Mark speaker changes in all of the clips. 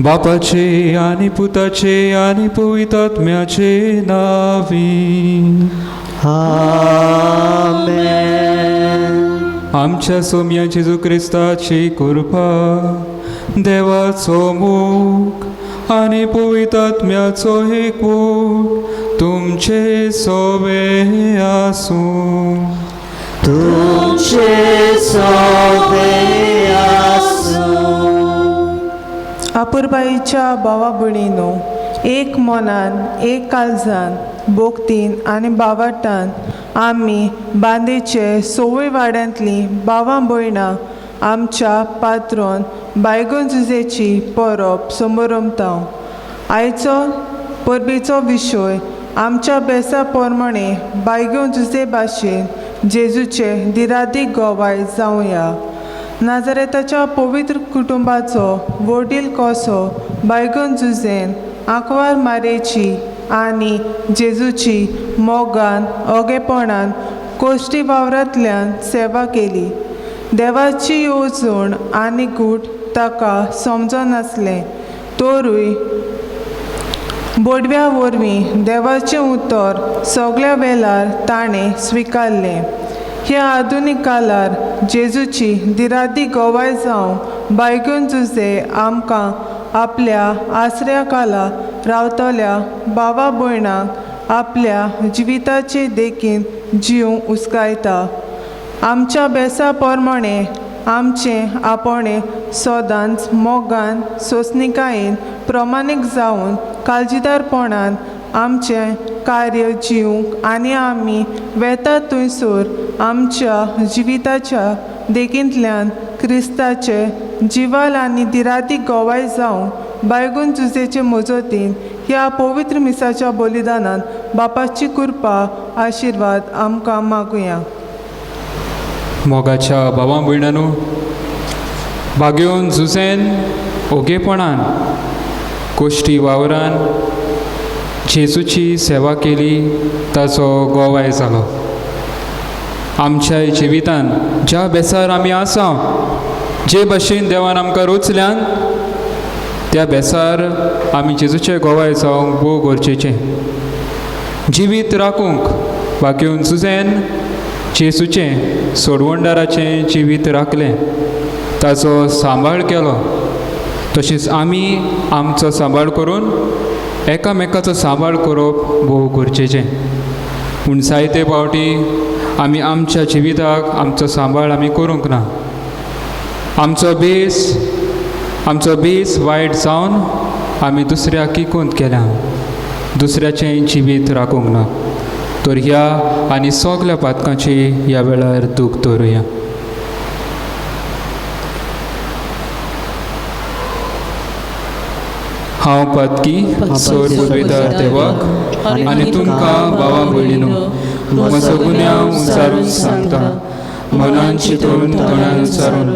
Speaker 1: बापाचे आणि पुताचे आणि पवित्रात्म्याचे नावी आमेन. आमच्या सोम्या जेजू ख्रिस्ताची कृपा, देवाचो मोग आणि पवित्रात्म्याचो एकवट तुमचे सोबे आसूं.
Speaker 2: तुमचे सोबे आसूं.
Speaker 3: आपुरबाईच्या भावा भयणीनो, एक मनान एक काळजान बोगतीन आनी बावाटान आमी बांदेचे सोवे वाड्यांतली भावां भयणां आमच्या पात्रोन बायगो जुजेची परब समोरमतांव. आयचो परबेचो विशय आमच्या बेसा पोरमणे बायगो जुजे भाशेन जेजूचे दिरादीक गोवाय जावया. नाजरेताच्या पवित्र कुटुंबाचो वडील कसो बायगन जुजेन आंकवार मारेची आनी जेजूची मोगान ओगेपणान कोश्टी वावरांतल्यान सेवा केली. देवाची येवजण आनी गूट ताका समजनासलें, तोरूय बोडव्या वरवीं देवाचें उतर सगळ्या वेळार ताणें स्विकारलें. ह्या आधुनीक काळार जेजूची दिरादी गोवाय जावन बायगून जुजे आमकां आपल्या आसऱ्या काला रावतल्या भावा भयणांक आपल्या जिविताचे देखीन जीव उस्कायता. आमच्या बेसा पोरमणे आमचें आपणे सदांच मोगान सोंसणिकायेन प्रमाणीक जावन काळजीदारपणान आमचें कार्य जीवंक आनी आमी वेता थंयसर आमच्या जिविताच्या देखींतल्यान क्रिस्ताचे जिवाल आनी दिरादीक गोवाय जावन बायगून जुजेचे मजतीन ह्या पवित्र मिसाच्या बलिदानान बापाची कृपा आशिर्वाद आमकां मागुया.
Speaker 1: मोगाच्या भावां भयणांनो, बागेवन झुजेन ओगेपणान कोश्टी वावरान जेजूची सेवा केली, ताचो गोवाय जालो. आमच्या जिवितान ज्या बेसार आमी आसा, जे भाशेन देवान आमकां रोचल्यान, त्या बेसार आमी जेजूचे गोवाय जावंक भोव गरजेचें. जिवीत राखूंक बागेवन झुजेन जेजूचें सोडवणदाराचें जिवीत राखलें, ताचो सांबाळ केलो. तशेंच आमी आमचो सांबाळ करून एकामेकाचो सांबाळ करप भोव गरजेचें. पूण जायते फावटी आमी आमच्या जिविताक आमचो सांबाळ आमी करूंक ना. आमचो बेस वायट जावन आमी दुसऱ्याक इकूंत केल्या, दुसऱ्याचें जिवीत राखूंक ना. तर ह्या आनी सगल्या पातकांची ह्या वेळार दूख दवरुया. हांव पातकी सोर पुजयतार देवाक आनी तुमकां भावा भयणीनो, म्हजो गुन्यांव उंचारून सांगता. मनान चिंतून तोंडान उच्चारून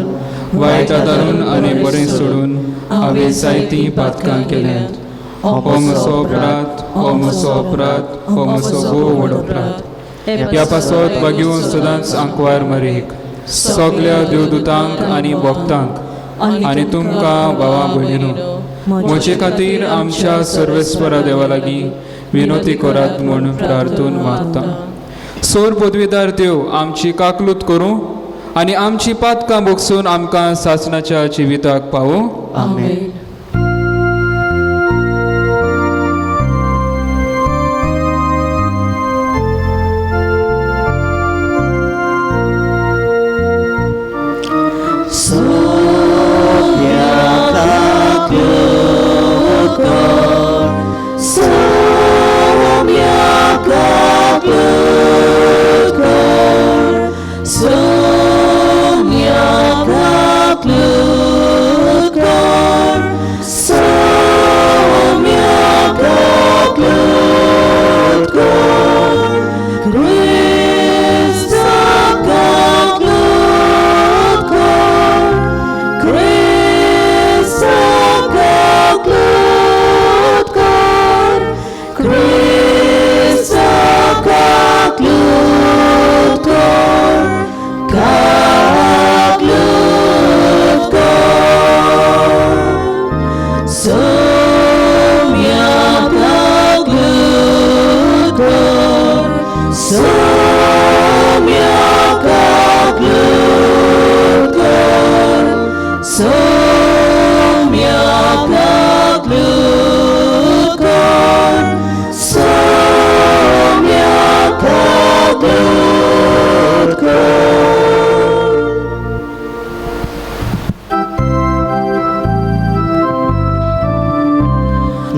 Speaker 1: वायट आदारून आनी बरें सोडून हांवें जायतीं पातकां केल्यांत. हो म्हजो अपराध, हो म्हजो अपराध, हो म्हजो भोव व्हड अपराध. ह्या पासत बागेवन सदांच आंकवार मारीक सगल्या देवदूतांक आनी भक्तांक आनी तुमकां भावा भयणीनो, म्हजे खातीर आमच्या सर्वेस्परा देवा लागीं विनोती करात म्हूण प्रार्थून मागता. सोर पदवीदार देव आमची काकलूत करूं आनी आमची पातकां भोगसून आमकां सासणाच्या जिविताक पावो.
Speaker 2: आमेन.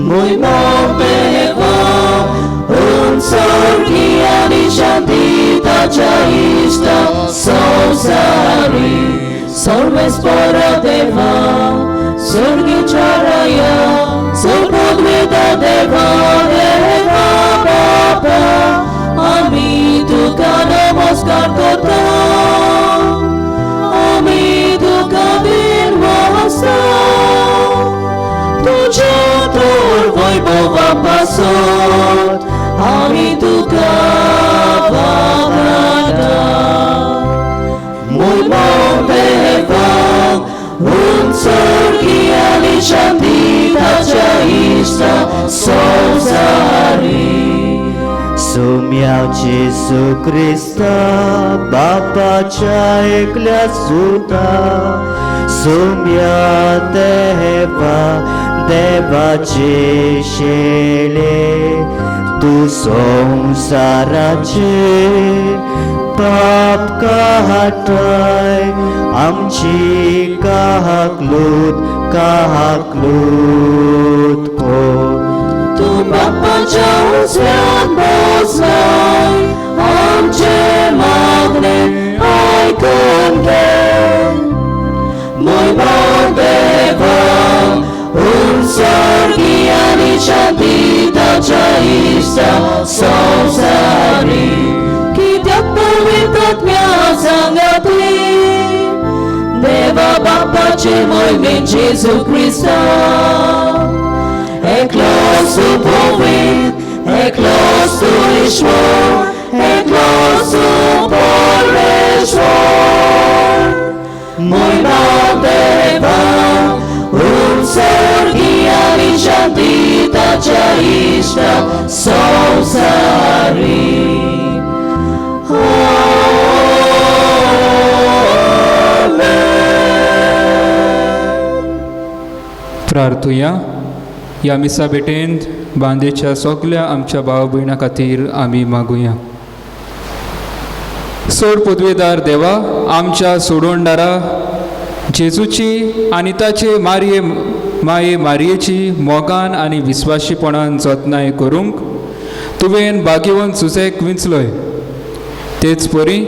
Speaker 2: Muy montego, un sorgiani shantita chaista, sosari, sormes para deva, sorgi charaya, sorpodvida deva, deva papa, ami tu namaskar kota, ami tu kabir vasa. तुझे तोर वैभवा पासत आमी तुका वागता. Mój mądrewam, sorgi ani shanti tacia ista sozari.
Speaker 4: Sumiał Jezu Chrysta, Bapacia eklia suta, sumiał Deva cieszele, tu संसाराचे पाप हाटाय, आमची काहकलूत को.
Speaker 2: Tu बापाच्या उजव्यात बसलाय, आमचे मागणे ऐकून घे. Mój Boga, sorgi ani shanti tacia ista sozari. Kitek powitat mea zangati, Deva Bapace mój min Jezu Christa. Eklos tu povit, eklos tu ishvor, eklos tu porveshvor. Mój Boga, sorgi ani shanti tacia ista sozari.
Speaker 1: प्रार्थुया. या मिसा भेटेंत बांदेच्या सगल्या आमच्या भाव भयणां खातीर आमी मागुया. सोड पदवेदार देवा, आमच्या सोडवणदारा जेजूची आनी ताचे माये मारयेची मोगान आनी विस्वाशीपणान जतनाय करूंक तुवें भाग्यवंत सुसेक विंचलोय. तेच परी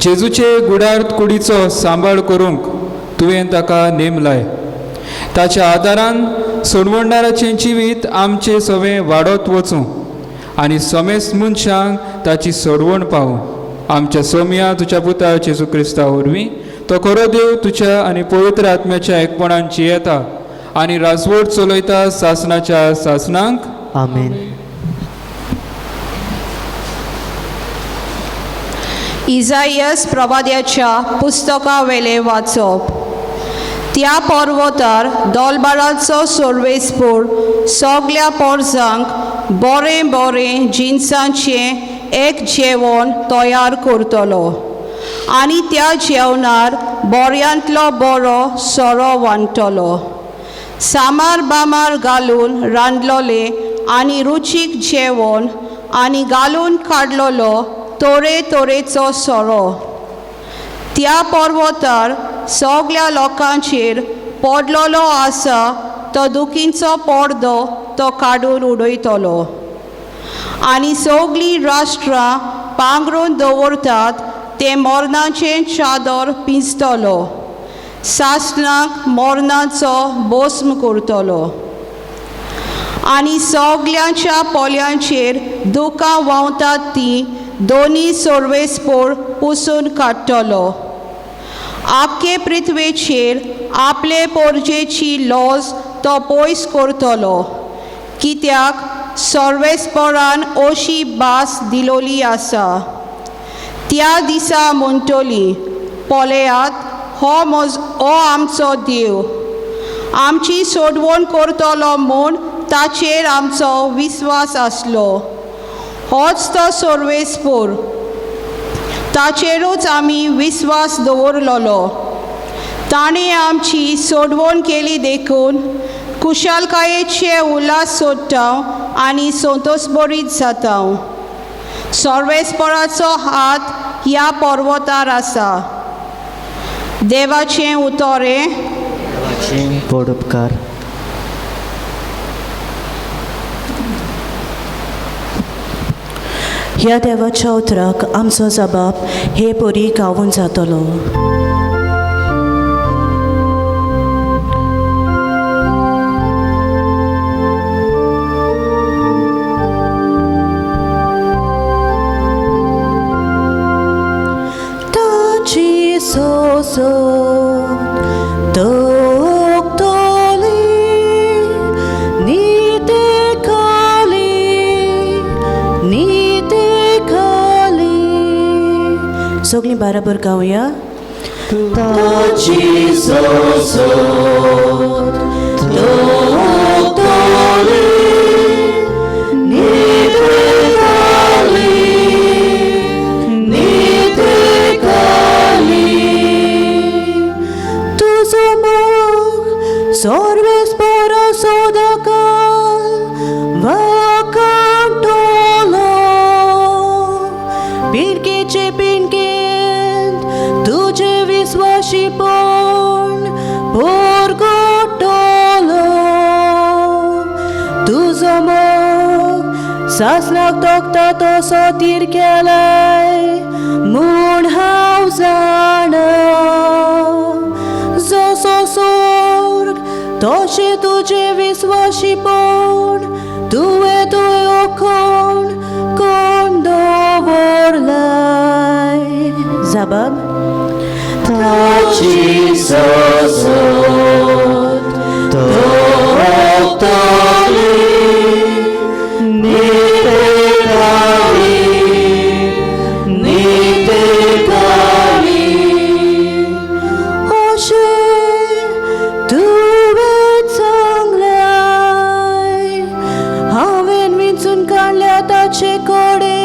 Speaker 1: जेजूचे गुडार्थ कुडीचो सांबाळ करूंक तुवें ताका नेमलाय. ताच्या आदारान सोडवणदाराचें जिवीत आमचे सवें वाडत वचूं आनी समेस्त मनशांक ताची सोडवण पावूं. आमच्या सोम्या तुज्या पुता जेजू क्रिस्ता वरवीं तो खरो देव तुज्या आनी पवित्र आत्म्याच्या एकपणान जियेता आनी राजवट चलयता सासणाच्या सासणांक.
Speaker 4: आमेन.
Speaker 5: इजायास प्रवाद्याच्या पुस्तकावेले वाचप. त्या पर्वतार दोलबाराचो सर्वेस्पूर सगल्या पोरसांक बरें बरें जिन्सांचें एक जेवण तयार करतलो आनी त्या जेवणार बऱ्यांतलो बरो सोरो वांटतलो सामार बामार घालून रांदलोले आनी रुचीक जेवण आनी घालून काडलोलो तोरे तोरेचो सोरो त्या पर्वतार सगळ्या लोकांचेर पडलोलो आसा तो दुखींचो पडदो तो काडून उडयतलो आनी सगळीं राष्ट्रां पांगरून दवरतात ते मरणाचें चादर पिंजतलो सासणाक मरणाचो भस्म करतलो आनी सगळ्यांच्या पोल्यांचेर दुखां व्हांवतात ती दोनी सर्वेस्पोर पुसून काडटलो आख्खे पृथ्वेचेर आपले पोरजेची लॉज तो पयस करतलो कित्याक सर्वेस्परान अशी भास दिलोली आसा त्या दिसा म्हणटली पळयात हो आमचो देव आमची सोडवण करतलो म्हूण ताचेर आमचो विस्वास आसलो होच तो सर्वेस्पोर ताचेरूच आमी विस्वास दवरलोलो ताणें आमची सोडवण केली देखून कुशलकायेचे उल्हास सोडटा आनी संतोषभरीत जाता सर्वेस्पराचो हात ह्या पर्वतार आसा देवाचें उतोरें
Speaker 4: पडुपकार
Speaker 2: ह्या देवाच्या उतराक आमचो जबाब हे पोरी गावून जातलो ताची सोसो सगळीं बराबर गावया
Speaker 4: ताची सोसो
Speaker 2: तुझो मोग सर्वेस्पर सोदकाल वाकांटलो पिणकेचे पिणकेंत तुझे विश्वासीपण परगटलो तुझो मोग सासणाक तोखता तसो तीर केलाय म्हूण हांव जाणा जसो स्वर्ग तशें तुजें विश्वासीपण तुवें ओखण कोण दवरलाय जबाब
Speaker 4: ताची सोसो
Speaker 2: ताचे कोडे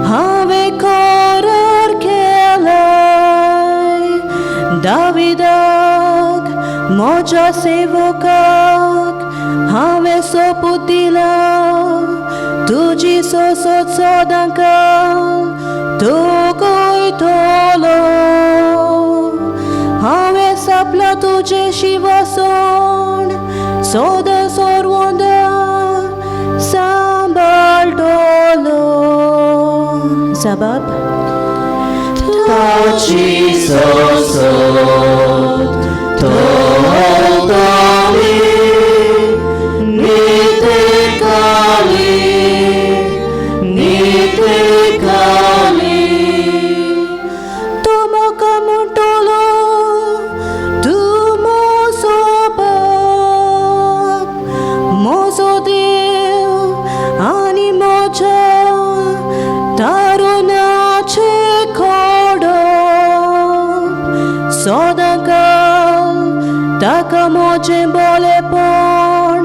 Speaker 2: हांवें करार केलाय दाविदाक म्हज्या सेवकाक हांवें सोपूत दिला तुजी सोसोत सदांच तो गोयतलो हांवें सापला तुजे शिवासोण सोदा सोरवंदा सांबाळटलो जबाब
Speaker 4: ताची सोसो
Speaker 2: तो म्हाका म्हणटलो तूं म्हजो बाप म्हजो देव आनी म्हज्या तारुण्याचे सदांच ताका म्हजें बोलेपण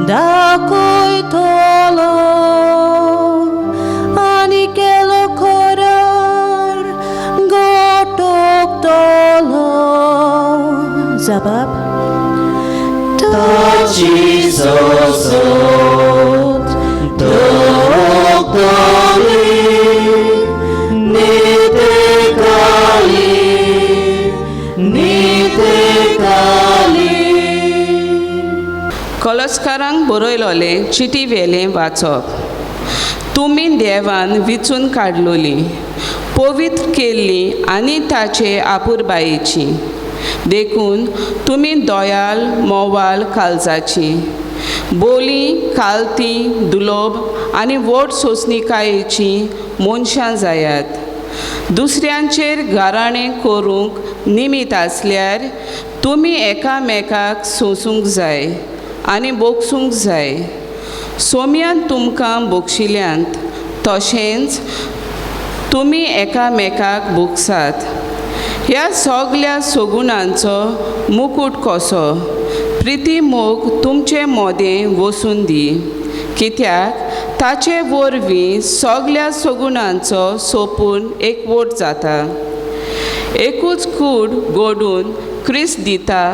Speaker 2: दाखयतलो
Speaker 4: 터치소서 독도리 네 때까지
Speaker 6: कॉलस्कारांक बरयलोलें चिटी वेलें वाचप. तुमी देवान विचून काडलोली, पवित्र केल्ली आनी ताचे आपुरबायेची. देखून तुमी दोयाल मोवाल काळजाची, बोली कालती दुलोब आनी वोट सोंसणिकायेची मनशां जायात. दुसऱ्यांचेर गाराणें करूंक निमीत आसल्यार तुमी एकामेकाक सोंसूंक जाय आनी बोगसूंक जाय. सोम्यान तुमकां बोगशिल्यांत तशेंच तुमी एकामेकाक बोगसात. ह्या सगल्या सोगुणांचो मुकूट कसो प्रिती मोग तुमचे मोदें वसून दी, कित्याक ताचे वरवीं सगल्या सोगुणांचो सोपून एकवट जाता. एकूच कूड घडून क्रिस्त दिता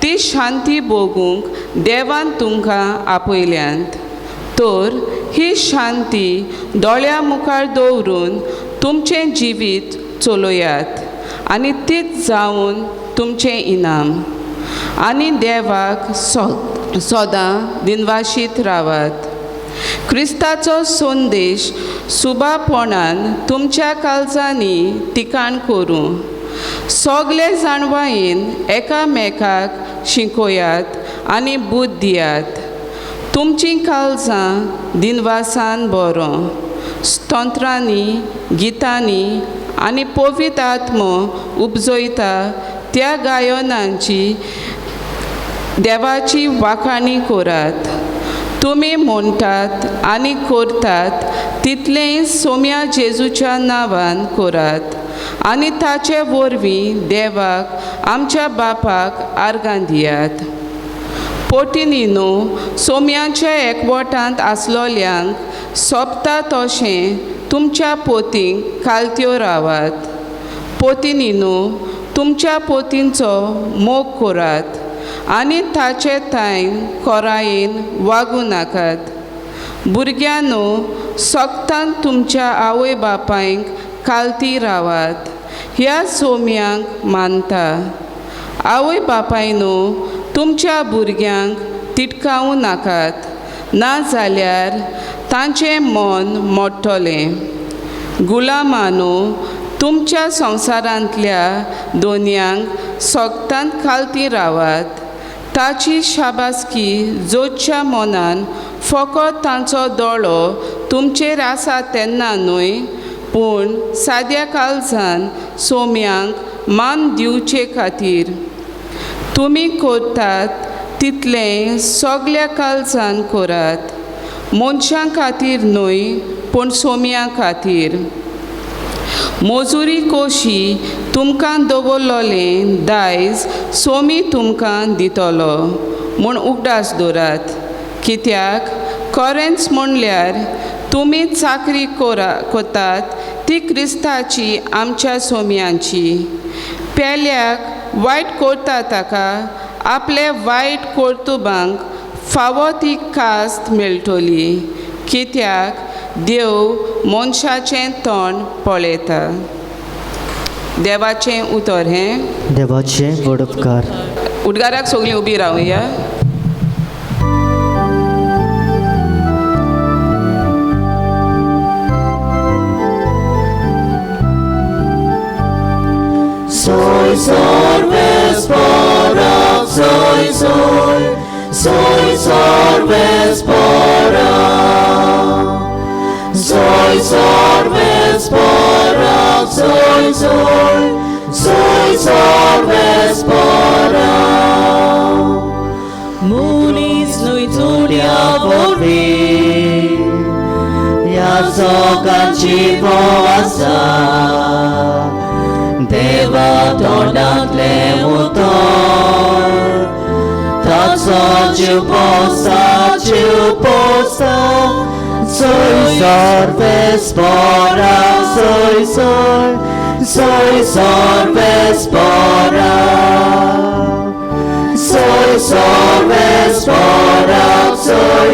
Speaker 6: ती शांती भोगूंक देवान तुमकां आपयल्यांत. तर ही शांती दोळ्या मुखार दवरून तुमचें जिवीत चलोयात आनी तीच जावन तुमचें इनाम. आनी देवाक सदां दिनवाशीत रावात. क्रिस्ताचो संदेश सुबापणान तुमच्या काळजांनी तिकाण करूं. सगळे जाणवायेन एकामेकाक शिकोयात आनी बूद दियात. तुमचीं काळजां दिनवासान बरो स्तोत्रांनी गितांनी आनी पवित्र आत्मो उपजयता त्या गायनांची देवाची वाखाणी करात. तुमी म्हणटात आनी करतात तितलें सोम्या जेजूच्या नांवान करात आनी ताचे वरवीं देवाक आमच्या बापाक आर्गां दियात. पोटिनीनो, सोम्याच्या एकवटांत आसलोल्यांक सोबता तशें तुमच्या पोतींक कालत्यो रावात. पोतिनीनो, तुमच्या पोतींचो मोग करात आनी ताचे ताईन कोरायेन वागूं नाकात. भुरग्यांनो, सोगतान तुमच्या आवय बापायंक कालती रावात. ह्या सोम्यांक मानता. आवय बापायनो, तुमच्या भुरग्यांक तिटकावूं नाकात, नाजाल्यार तांचें मन मोडटलें. गुलामानो, तुमच्या संवसारांतल्या दोनयांक सोगतान कालती रावात. ताची शाबासकी जोडच्या मनान फकत तांचो दोळो तुमचेर आसा तेन्ना न्हय, पूण साद्या काळजान सोम्यांक मान दिवचे खातीर. तुमी करतात तितलें सगल्या काळजान करात, मनशां खातीर न्हय पूण सोम्यां खातीर. मजुरी कोशी तुमकां दवरलोलें दायज सोमी तुमकां दितलो म्हूण उगडास दवरात. कित्याक खरेंच म्हणल्यार तुमी चाकरी कोतात ती क्रिस्ताची आमच्या सोम्यांची. पेल्याक वायट करता ताका आपले वायट कर्तुबांक फावो ती कास्त मेळटली, कित्याक देव मनशाचें तोंड पळयता. देवाचें उतर हें.
Speaker 7: देवाचे व्हड उपकार.
Speaker 6: उडगाराक सगळीं उबी रावया.
Speaker 4: Soy sorbes porak, soy sorbes porak, soy sorbes porak, soy sorbes porak. Munis lui tudia vorbi, ja sokaci poasa. Deva tornat-le utor, tak ciu posta, soy sorbes spora, soy sorbes spora, soy Sorvesporak, soy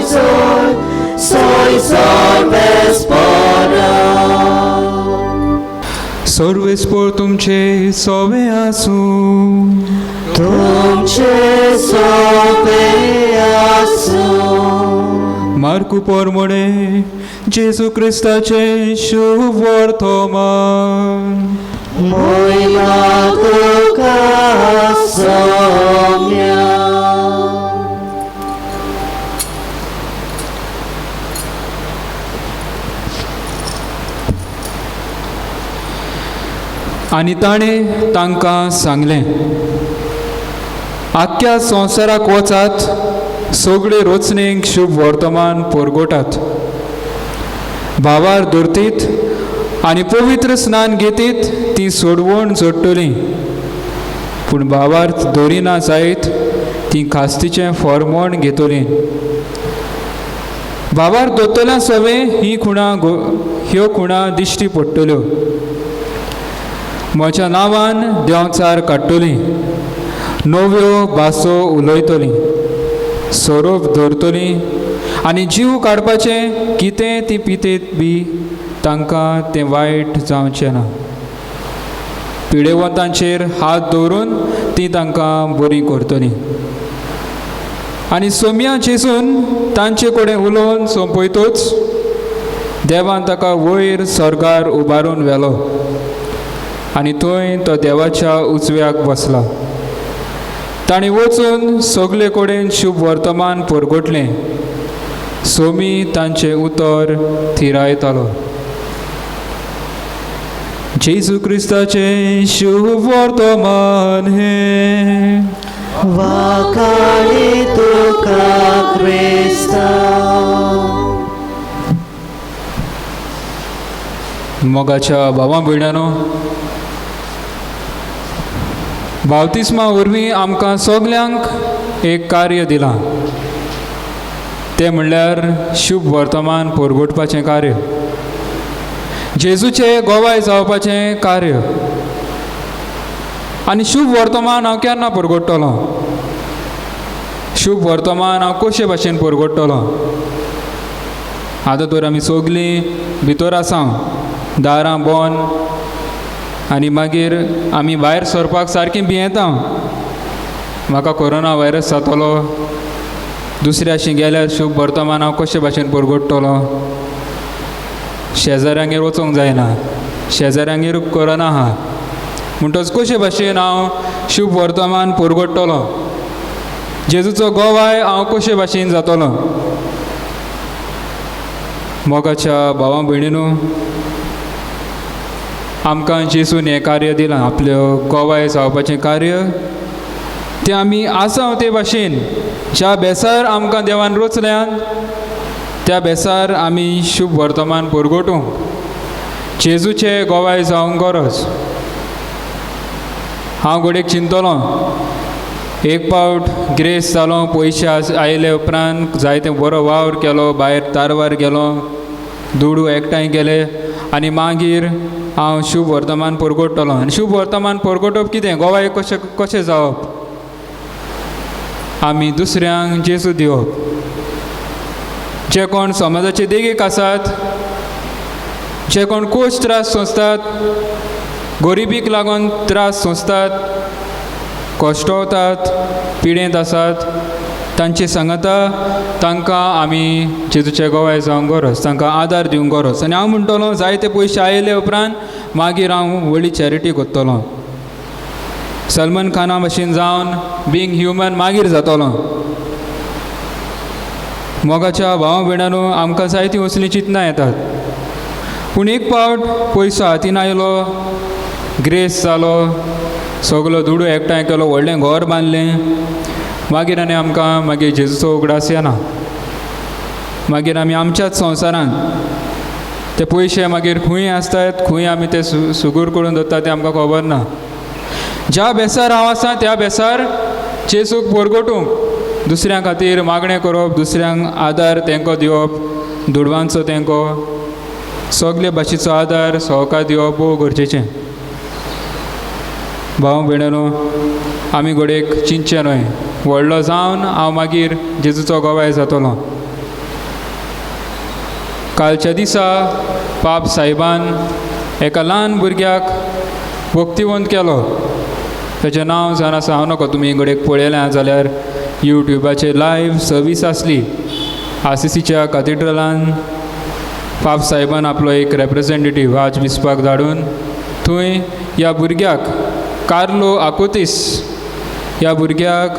Speaker 4: Sorvesporak.
Speaker 1: सर्वेस्पोर तुमचे सोवे आसूं
Speaker 4: तुमचे सोबे आसूं.
Speaker 1: मार्कू पोरमोणे जेजू क्रिस्ताचे शुभ वर्तमान.
Speaker 4: Moima tuka somia.
Speaker 1: आनी ताणें तांकां सांगलें, आख्ख्या संवसाराक वचात, सगळे रोचणेक शुभ वर्तमान परगोटात. भावार धरतीत आनी पवित्र स्नान घेतीत ती सोडवण जोडटलीं, पूण भावार धरिना जायत ती खास्तीचें फर्मोण घेतलीं. भावार दोतोल्या सवे ह्यो खुणा दिश्टी पडटल्यो. म्हज्या नांवान देंवचार काडटलीं, नव्यो भासो उलयतलीं, सोरोप धरतलीं आनी जीव काडपाचें कितें ती पितेत बी तांकां तें वायट जावचें ना. पिडेवंतांचेर हात दवरून ती तांकां बरी करतलीं. आनी सोम्या जेजून तांचे कडेन उलोवन सोंपयतूच देवान ताका वयर स्वर्गार उबारून व्हेलो आनी थंय तो देवाच्या उजव्याक बसला. ताणें वचून सगळे कडेन शुभ वर्तमान परगोटलें. सोमी तांचें उतर थिरायतालो. जेजू क्रिस्ताचें शुभ वर्तमान हे.
Speaker 4: Wakali tuka Krista.
Speaker 1: मोगाच्या भावां भयणांनो, बावतिस्मा वरवीं आमकां सगल्यांक एक कार्य दिलां. तें म्हणल्यार शुभ वर्तमान परगोटपाचें कार्य, जेजूचें गोवाय जावपाचें कार्य. आनी शुभ वर्तमान हांव केन्ना परगोडटलो? शुभ वर्तमान हांव कशे भाशेन परगोडटलो? आतां तर आमी सगळीं भितर आसा, दारां बंद, आनी मागीर आमी भायर सरपाक सारकीं भियेता. म्हाका कोरोना व्हायरस जातलो, दुसऱ्याशी गेल्यार शुभ वर्तमान हांव कशे भाशेन परगोडटलो? शेजाऱ्यांगेर वचूंक जायना, शेजाऱ्यांगेर कोरोना आहा, म्हणटच कशे भाशेन हांव शुभ वर्तमान परगोडटलो? जेजूचो गोवाय हांव कशे भाशेन जातलो? मोगाच्या भावां भयणीनो, आमकां जेजून हें कार्य दिलां, आपल्यो गोवाय जावपाचें कार्य. तें आमी आसा ते भाशेन ज्या बेसार आमकां देवान रचल्यान त्या बेसार आमी शुभ वर्तमान परगोटूंक जेजूचें गोवाय जावंक गरज. हांव घडयेक चिंतलों, एक पावट ग्रेस जालो, पयशे आयले उपरांत जायते बरो वावर केलो, भायर तारवार गेलो, दुडू एकठांय केले आनी मागीर हांव शुभ वर्तमान परगोडटलो. आनी शुभ वर्तमान परगोटप कितें? गोवाय कशें जावप? आमी दुसऱ्यांक जेजू दिवप. जे कोण समाजाचे देगेक आसात, जे कोण कोश त्रास सोंसतात, गरिबीक लागून त्रास सोंसतात, कश्टवतात, पिडेंत आसात, तांची सांगता तांकां आमी जेजूचे गोवाय जावंक गरज, तांकां आदार दिवंक गरज. आनी हांव म्हणटलों, जायते पयशे आयले उपरांत मागीर हांव व्हडली चॅरिटी करतलों. सलमान खाना भाशेन जावन बींग ह्युमन मागीर जातलों. मोगाच्या भावां भयणांनो, आमकां जायतीं असलीं चिंतनां येतात. पूण एक पावट पयसो हातीन आयलो, ग्रेस जालो, सगलो दुडू एकठांय केलो, व्हडलें घर बांदलें, मागीर आनी आमकां मागीर जेजूचो उगडास येना. मागीर आमी आमच्याच संवसारांत ते पयशे मागीर खंय आसतात, खंय आमी ते सुगूर करून दवरतात तें आमकां खबर ना. ज्या बेसार हांव आसा त्या बेसार जेजूक परगोटूंक, दुसऱ्यां खातीर मागणें करप, दुसऱ्यांक आदार तेंको दिवप, दुडवांचो तेंको, सगळे भाशेचो आदार सहकार दिवप भोव गरजेचें. भाव भयणो, आमी घोडेक चिंतचे न्हय, व्हडलो जावन हांव मागीर जेजूचो गोवाय जातलो. कालच्या दिसा पाप सायबान एका ल्हान भुरग्याक भक्तिवंत केलो. ताचें नांव जावन आसा, हांव नकळो तुमी घोडेक पळयलें जाल्यार यूट्यूबाचेर लायव्ह सर्वीस आसली. आसीसीच्या कॅथिड्रलान पाप सायबान आपलो एक रेप्रेझेंटेटीव आर्च बिस्पाक धाडून थंय ह्या भुरग्याक कार्लो आकोतीस ह्या भुरग्याक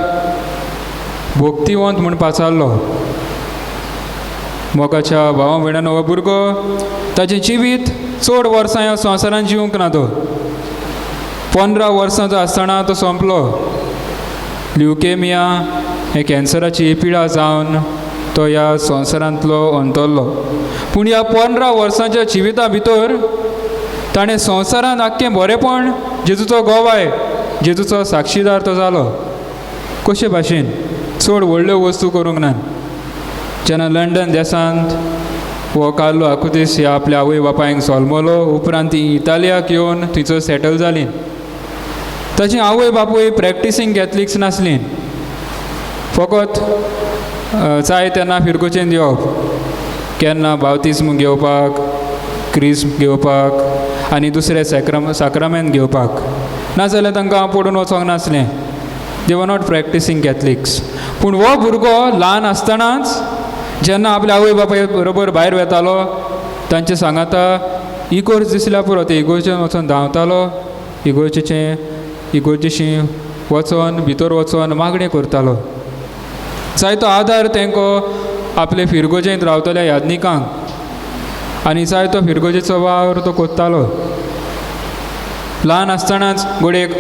Speaker 1: भक्तिवंत म्हूण पाचारलो. मोगाच्या भावा भयणानो, हो भुरगो ताचें जिवीत चड वर्सां ह्या संवसारान जिवंक ना. तो 15 वर्सांचो आसतना तो सोंपलो. ल्युकेमिया हे कॅन्सराची पिडा जावन तो ह्या संवसारांतलो अंतरलो. पूण ह्या 15 वर्सांच्या जिविता भितर ताणें संवसारांत आख्खें बरेंपण जेजूचो गोवाय, जेजूचो साक्षीदार तो जालो. कशे भाशेन चड व्हडल्यो वस्तू करूंक ना. जेन्ना लंडन देशांत हो कार्लो आकुतीस ह्या आपल्या आवय बापायक सोलमलो, उपरांत ती इटालियाक येवन थंयसर सेटल जाली. ताची आवय बापूय प्रॅक्टिसींग कॅथलिक्स नासलीं. फकत जाय तेन्ना फिरकोचें दिवप, केन्ना बावतिस्म घेवपाक, क्रिस्म घेवपाक आनी दुसरे साक्रामेंत घेवपाक, नाजाल्यार तांकां पडून वचोंक नासलें. दे वर नॉट प्रॅक्टिसींग कॅथलिक्स. पूण हो भुरगो ल्हान आसतनाच जेन्ना आपल्या आवय बापाय बरोबर भायर वेतालो, तांचे सांगाता इगोर्ज दिसल्या पुरो ते इगोर्जेन वचोन धांवतालो. इगोर्जेशी वचोन भितर वचोन मागणें करतालो. जायतो आदार तांकां आपले फिरगोजेंत रावतल्या यादनिकांक आनी जायतो फिरगोजेचो वावर तो कोत्तालो. ल्हान आसतनाच घोडेक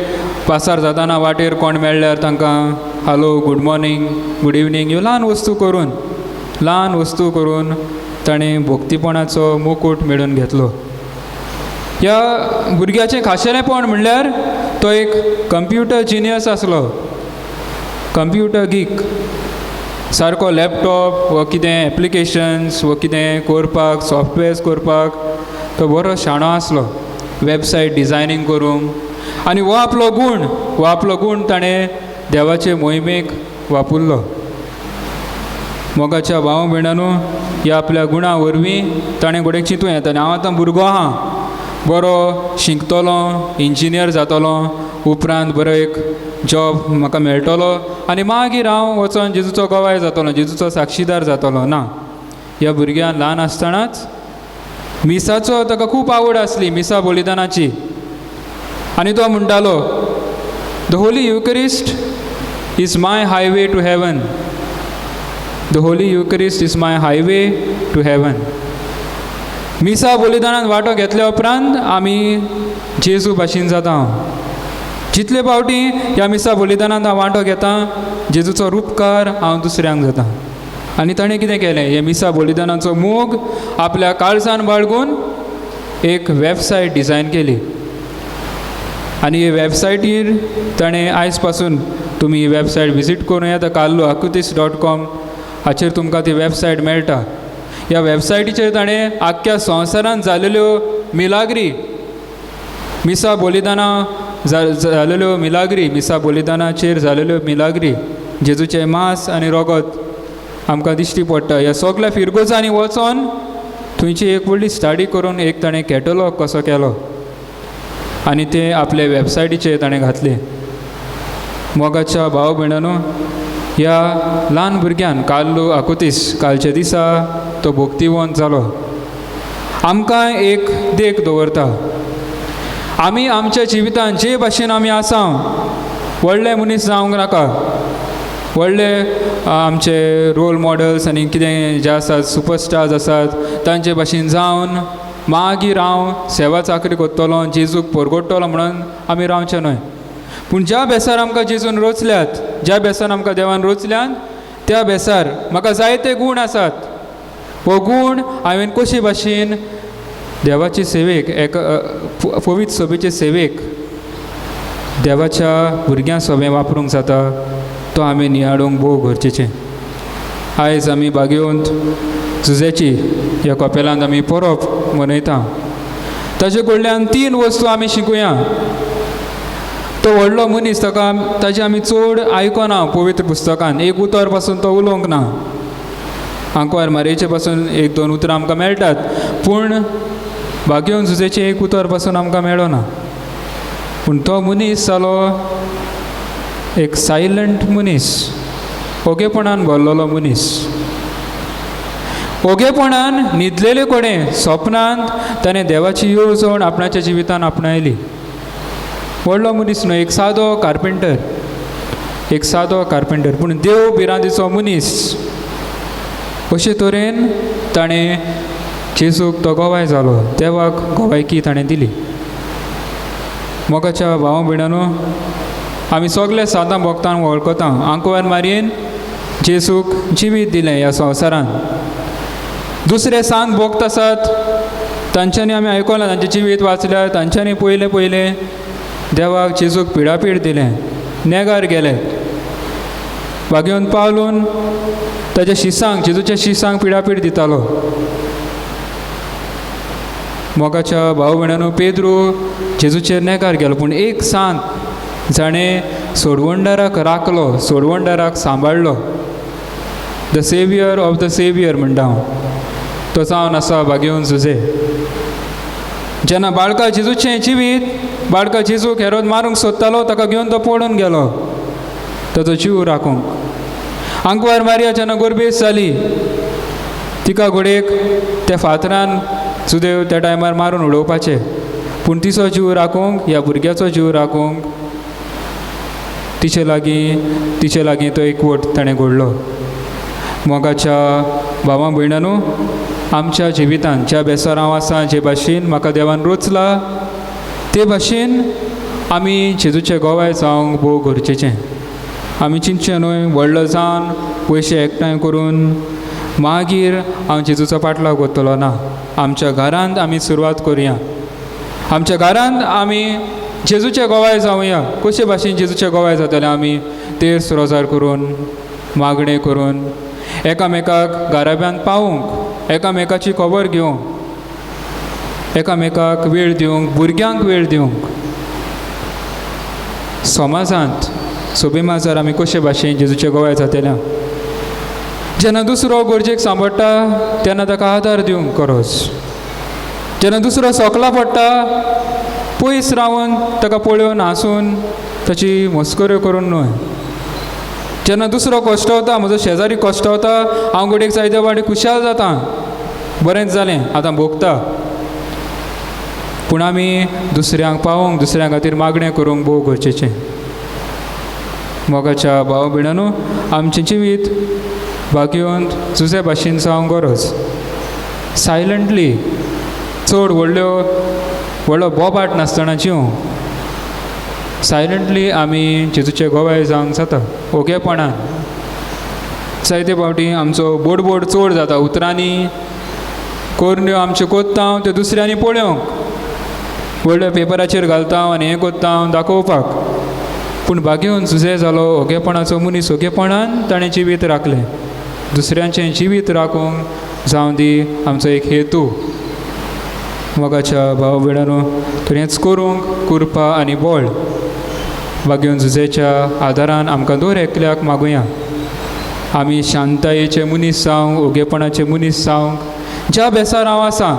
Speaker 1: पासार जाताना वाटेर कोण मेळ्ळ्यार तांकां hello, good morning, good evening ह्यो ल्हान वस्तू करून ताणें भक्तीपणाचो मुकूट मेळून घेतलो. ह्या भुरग्याचें खाशेलेंपण म्हणल्यार तो एक कंप्युटर जिनियस आसलो, कंप्युटर गीक. सारको लॅपटॉप वा कितें एप्लिकेशन्स वा कितें करपाक, सॉफ्टवेअर्स करपाक तो बरो शाणो आसलो. वेबसायट डिजायनींग करूंक. आनी हो आपलो गूण ताणें देवाचे मोहिमेक वापरलो. मोगाच्या भाव भयणानो, ह्या आपल्या गुणा वरवीं ताणें घोडेक चिंतूं येता हांव आतां भुरगो आहा, बरो शिकतलो, इंजिनियर जातलो, उपरांत बरो एक जॉब म्हाका मेळटलो आनी मागीर हांव वचोन जेजूचो गोवाय जातलो, जेजूचो साक्षीदार जातलो. ना, ह्या भुरग्यान ल्हान आसतनाच मिसाचो ताका खूब आवड आसली, मिसा बलिदानाची. आनी तो म्हणटालो, the holy eucharist is my highway to heaven. The holy eucharist is my highway to heaven. मिसा बलिदानांत वांटो घेतल्या उपरांत आमी जेजू भाशेन जाता. जितले फावटी ह्या मिसा बलिदानांत हांव वांटो घेतां, जेजूचो रूपकार हांव दुसऱ्यांक जाता. आनी ताणें कितें केलें, हे मिसा बलिदानाचो मोग आपल्या काळजान बाळगून एक वेबसायट डिजायन केली. आनी हे वेबसायटीर ताणें आयज पासून तुमी ही वेबसायट विजीट करूं येता, carloacutis.com हाचेर तुमकां ती वेबसायट मेळटा. ह्या वेबसायटीचेर ताणें आख्ख्या संवसारांत जालेल्यो मिलाग्री, मिसा बलिदानां जालेल्यो मिलाग्री, मिसा बलिदानाचेर जालेल्यो मिलाग्री, जेजूचें मांस आनी रगत आमकां दिश्टी पडटा. ह्या सगळ्या फिरगोजांनी वचोन थंयची एक व्हडली स्टडी करून एक ताणें कॅटलॉग कसो केलो आनी ते आपले वेबसायटीचेर ताणें घातले. मोगाच्या भाव भयणानो, ह्या ल्हान भुरग्यान कार्लो आकुतीस कालच्या दिसा तो भक्तिवंत जालो. आमकां एक देख दवरता. आमी आमच्या जिवितांत जे भाशेन आमी आसा, व्हडले मनीस जावंक नाका, व्हडले आमचे रोल मॉडल्स आनी कितें जे आसात, सुपरस्टार्स आसात, तांचे भाशेन जावन मागीर हांव सेवा चाकरी करतलो, जेजूक परगडटलो म्हणून आमी रावचे न्हय. पूण ज्या बेसार आमकां जेजून रोचल्यात, ज्या बेसार आमकां देवान रोचल्यात, त्या बेसार म्हाका जायते गूण आसात. हो गूण हांवें कशे भाशेन देवाचे सेवेक, एका पवित्र सभेचे सेवेक देवाच्या भुरग्यां सभे वापरूंक जाता, तो आमी नियाळूंक भोव गरजेचें. आयज आमी भाग्यवंत जुजेची ह्या कपेलांत आमी परब मनयता. ताचे कडल्यान 3 वस्तू आमी शिकुया. तो व्हडलो मनीस ताचे आमी चड आयकना पवित्र पुस्तकान एक उतर पासून तो उलोवंक ना आंकवार मारयेचे पासून एक दोन उतरां आमकां मेळटात पूण भाग्यवन झुजेचे एक उतर पासून आमकां मेळना पूण तो मनीस जालो एक सायलंट मनीस ओगेपणान भरलेलो मनीस ओगेपणान न्हिदलेले कडेन स्वप्नांत ताणें देवाची येवजण आपणाच्या जिवितान आपणायली व्हडलो मनीस न्हय एक सादो कार्पेंटर पूण देव बिरांदेचो मनीस अशे तरेन ताणें जेजूक तो गोवाय जालो देवाक गोवायकी ताणें दिली मोगाच्या भावा भयणानो आमी सगळे सादां भक्तांक वळखता आंकवार मारयेन जेजूक जिवीत दिलें ह्या संवसारान दुसरे सांत भक्त आसात तांच्यांनी आमी आयकलां तांचें जिवीत वाचल्यार तांच्यांनी पयले देवाक जेजूक पिडापीड दिलें नेगार गेले भाग्यवन पावलून ताच्या शिसांक जेजूच्या शिसांक पिडापीड दितालो मोगाच्या भाव भयणानो पेद्रू जेजूचेर नेगार गेलो पूण एक सांत जाणें सोडवंडाराक राखलो सोडवंडाराक सांबाळलो the saviour of the saviour म्हणटा हांव तो जावन आसा भाग्यवन झुजे जेन्ना बाळका जेजूचें जिवीत बाळका जेजूक हेरोद मारूंक सोदतालो ताका घेवन तो पळून गेलो ताचो जीव राखूंक आंकवार मारिया जेन्ना गोरबेस जाली तिका घोडेक त्या फातरान सुदैव त्या टायमार मारून उडोवपाचें पूण तिचो जीव राखूंक ह्या भुरग्याचो जीव राखूंक तिचे लागीं तो एकवट ताणें घडलो मोगाच्या भावां भयणानो आमच्या जिवितांत ज्या बेसार हांव आसा जे भाशेन म्हाका देवान रचला ते भाशेन आमी जेजूचे गोवाय जावंक भोव गरजेचें आमी चिंतचें न्हय व्हडलो जावन पयशे एकठांय करून मागीर हांव जेजूचो पाटलाव करतलो ना आमच्या घरांत आमी सुरवात करुया आमच्या घरांत आमी जेजूचे गोवाय जावया कशे भाशेन जेजूचे गोवाय जातले आमी तेर्स रोजार करून मागणें करून एकामेकाक घराब्यांत पावूंक एकामेकाची खबर घेवंक एकामेकाक वेळ दिवंक भुरग्यांक वेळ दिवंक समाजांत सोबे माजार आमी कशे भाशेन जेजूचे गोवाय जातले जेन्ना दुसरो गरजेक सांबाडटा तेन्ना ताका आदार दिवंक गरज जेन्ना दुसरो सोकला पडटा पयस रावन ताका पळोवन हांसून ताची मस्कऱ्यो करून न्हय जेन्ना दुसरो कश्टावता म्हजो शेजारी कश्टावता हांव घडयेक जायते वाटे खुशाल जाता बरेंच जालें आतां भोगता पूण आमी दुसऱ्यांक पावोवंक दुसऱ्यां खातीर मागणें करूंक भोव गरजेचें मोगाच्या भाव भयणानो आमचें जिवीत भाग्यवंत जुजे भाशेन जावंक गरज सायलंटली चड व्हडलो बोबाट नासतना जिवंक सायलंटली आमी जेजूचे गोवाय जावंक जाता ओगेपणान जायते फावटी आमचो बोडबोड चड जाता उतरांनी कोरण्यो आमच्यो कोत्ता त्यो दुसऱ्यांनी पळोवंक व्हडल्या पेपराचेर घालता आनी हें कोत्ता दाखोवपाक पूण भाग्यवन जुजे जालो ओगेपणाचो मनीस ओगेपणान ताणें जिवीत राखलें दुसऱ्यांचें जिवीत राखूंक जावं दी आमचो एक हेतू मोगाच्या भाव भयणानो तर हेंच करूंक कृपा आनी बळ भाग्यवन जुजेच्या आदारान आमकां दर एकल्याक मागुया आमी शांतायेचे मनीस जावंक ओगेपणाचे मनीस जावंक ज्या बेसार हांव आसा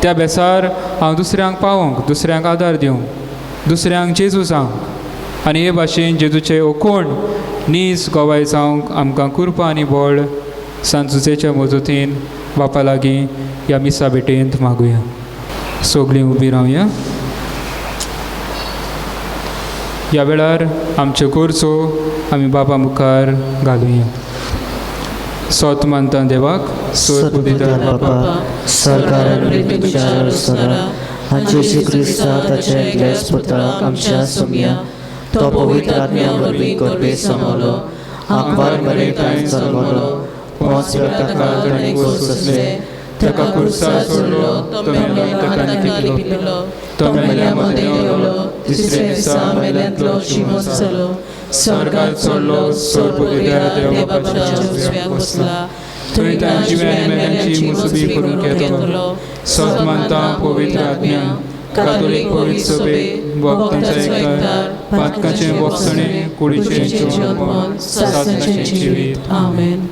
Speaker 1: त्या बेसार हांव दुसऱ्यांक पावोवंक दुसऱ्यांक आदार दिवंक दुसऱ्यांक जेजू जावंक आनी हे भाशेन जेजूचे ओखोण नीज गोवाय जावंक आमकां कृपा आनी बळ सांत जुजेच्या मजतीन बापा लागीं ह्या मिसा भेटेंत मागुया सगळीं उबी रावया ह्या वेळार आमच्यो गरजो आमी बाबा मुखार घालुया सोत मानता देवाक सोत दिता
Speaker 7: बापा सरकारान विचार सरा जेजू क्रिस्ता ताच्या एकल्याच पुत्राक आमच्या सुमया तो पवित्र आत्म्या वरवीं गोरबे समोलो आंकवार मरयताय जल्मलो पोंच ताका ताणें गोसले ताका कुर्सार सोडलो तो मेलो ताका निखिलो पिलो तो मेल्या मध्ये देवलो तिसरे दिसा मेल्यांतलो जिवंत जालो स्वर्गांत चडलो सोडपुदित्या देवाच्या उजव्याक बसला थंय तांची मेल्यांची मुसबी करून घेतलो सोत मानता पवित्र आत्म्या
Speaker 1: कातोलीक पवित्र सभे भक्तांचो एकठांय पातकाचे वखसणे कुडीचे जेवण सासणाचे जिवीत
Speaker 2: आमेन.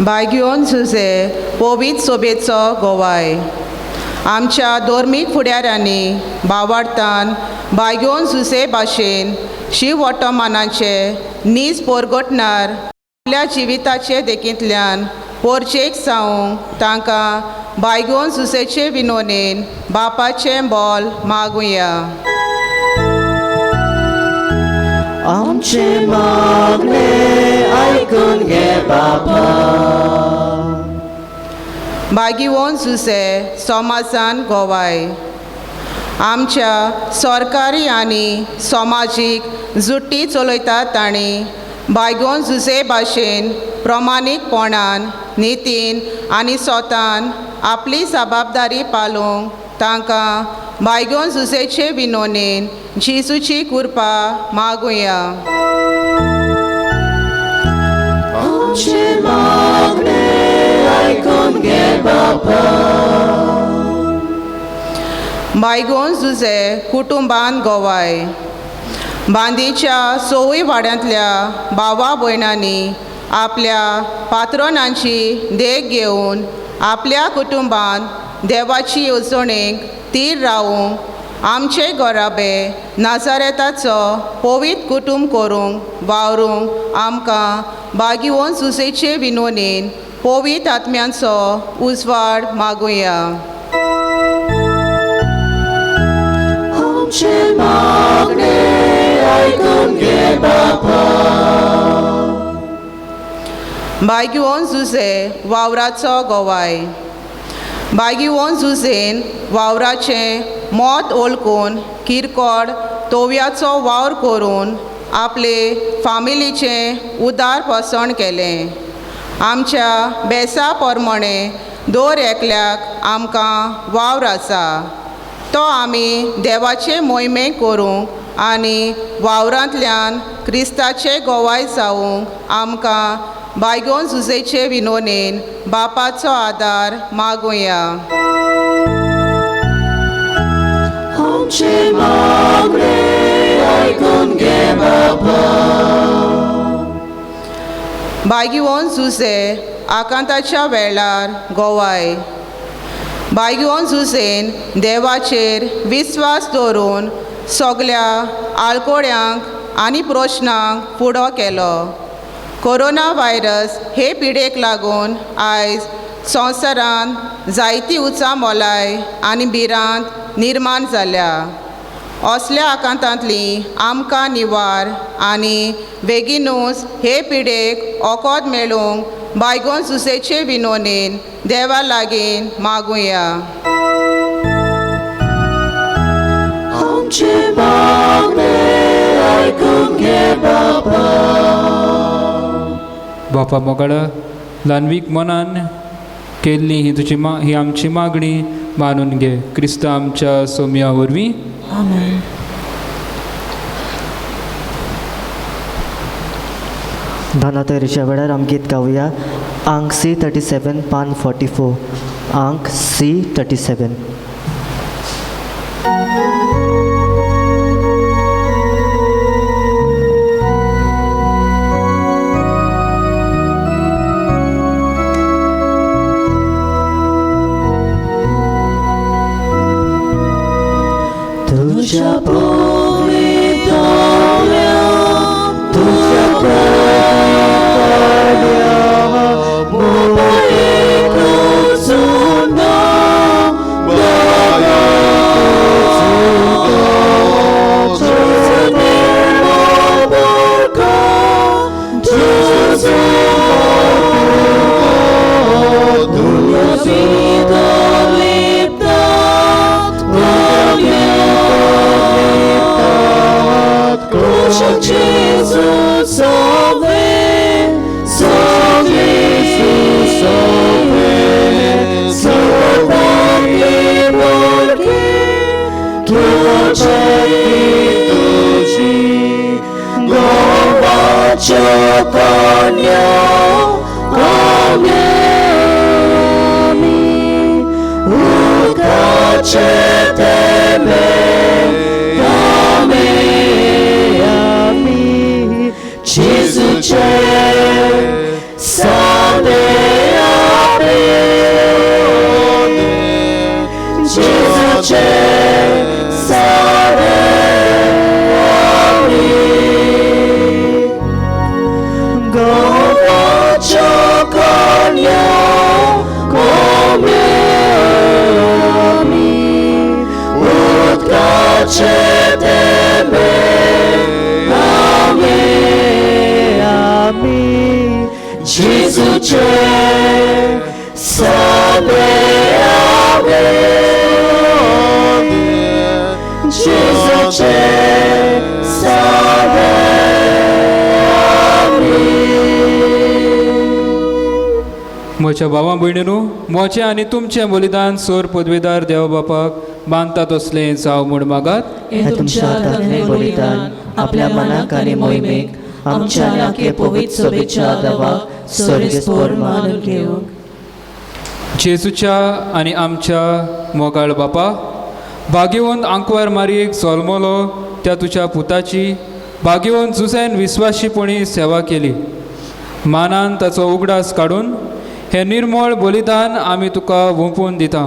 Speaker 5: भाग्योन झुजे पवित्र सोबेचो गोवाय. आमच्या धर्मीक फुडाऱ्यांनी भावार्थान भाग्योन झुजे भाशेन शिव वर्तमानाचे नीज परगटणार आपल्या जिविताचे देखींतल्यान पोरचेक सावंक तांकां भाग्योन झुजेचे विनोनेन बापाचें बोल मागुया.
Speaker 4: आमचे मागणे ऐकून घे बाबा.
Speaker 5: भाग्यवन झुजे समाजान गोवाय. आमच्या सरकारी आनी समाजीक जुट्टी चलयतात तांणी भाग्यवन झुजे भाशेन प्रमाणीकपणान नितीन आनी स्वतान आपली जबाबदारी पालोवंक तांकां भाग्यवन झुजेचे विनोनेन जेजूची कृपा मागुया.
Speaker 4: आमचे मागणे ऐकून घे बाबा.
Speaker 5: भाग्यवन झुजे कुटुंबान गोवाय. बांदीच्या सोवी वाड्यांतल्या भावा भयणांनी आपल्या पात्रोनांची देख घेवन आपल्या कुटुंबान देवाची येवजणेक तीर रावूंक आमचे घराबे नाजारेताचो पवित्र कुटुंब करूंक वावरूंक आमकां भाग्यवन झुजेचे विनोनेन पवित्र आत्म्यांचो उजवाड मागुया.
Speaker 4: आमचे मागणे ऐकून घे बाबा.
Speaker 5: भाग्यवन झुजे वावराचो गोवाय. भाग्यवन झुजेन वावराचें मोत ओळखून किरकोळ तोव्याचो वावर करून आपले फामिलीचें उदार पसण केलें. आमच्या बेसा प्रमाणे दर एकल्याक आमकां वावर आसा तो आमी देवाचे मोहिमेक करूंक आनी वावरांतल्यान क्रिस्ताचे गोवाय जावूंक आमकां भाग्यवन झुजेचे विनोनेन बापाचो आदार मागुया.
Speaker 4: आमचे मागणे ऐकून घे बाबा.
Speaker 5: भाग्यवन झुजे आकांताच्या वेळार गोवाय. भाग्यवन झुजेन देवाचेर विस्वास दवरून सगल्या आळकोड्यांक आनी प्रश्नांक फुडो केलो. कोरोना व्हायरस हे पिडेक लागून आयज संवसारांत जायती उचामोलाय आनी भिरांत निर्माण जाल्या. असल्या आकांतांतली आमकां निवार आनी बेगीनूच हे पिडेक ओकोद मेळूंक भाग्यवन झुजेचे विनोनेन देवा लागीं मागुया.
Speaker 4: आमचे मागणे ऐकून घे बाबा.
Speaker 1: बापा मोगाळा ल्हानवीक मनान केल्ली ही आमची मागणी मानून घे. क्रिस्त आमच्या सोम्या वरवीं
Speaker 2: आमेन.
Speaker 7: धानातरीच्या वेळार आमी गीत गावया. अंक C37 पान 44. अंक C37.
Speaker 4: तुझ्या पवित्र तुझ्या Jesus, Cię जेजूचे सारे आमी गोवाच्यो कन्या कोमे आमी उदकाचे तेंबे आमी जेजूचे सारे आमी जेजूचे सारे
Speaker 1: म्हज्या भावां भयणीनो, मोचें आनी तुमचें बलिदान सोर पदवेदार देवा बापाक बांदता तसलें जावं म्हूण मागात.
Speaker 7: हे तुमच्या हातांतलें बलिदान आपल्या मनाक आनी मोहिमेक आमच्या आनी आख्खे पवित्र सभेच्या देवाक सर्वेस्पर मानून घेवंक.
Speaker 1: जेजूच्या आनी आमच्या मोगाळ बापा, भाग्यवंत आंकवार मारयेक जल्मलो त्या तुज्या पुताची भाग्यवंत जुजेन विस्वाशीपणी सेवा केली. मानान ताचो उगडास काडून हे निर्मळ बलिदान आमी तुका वोपून दिता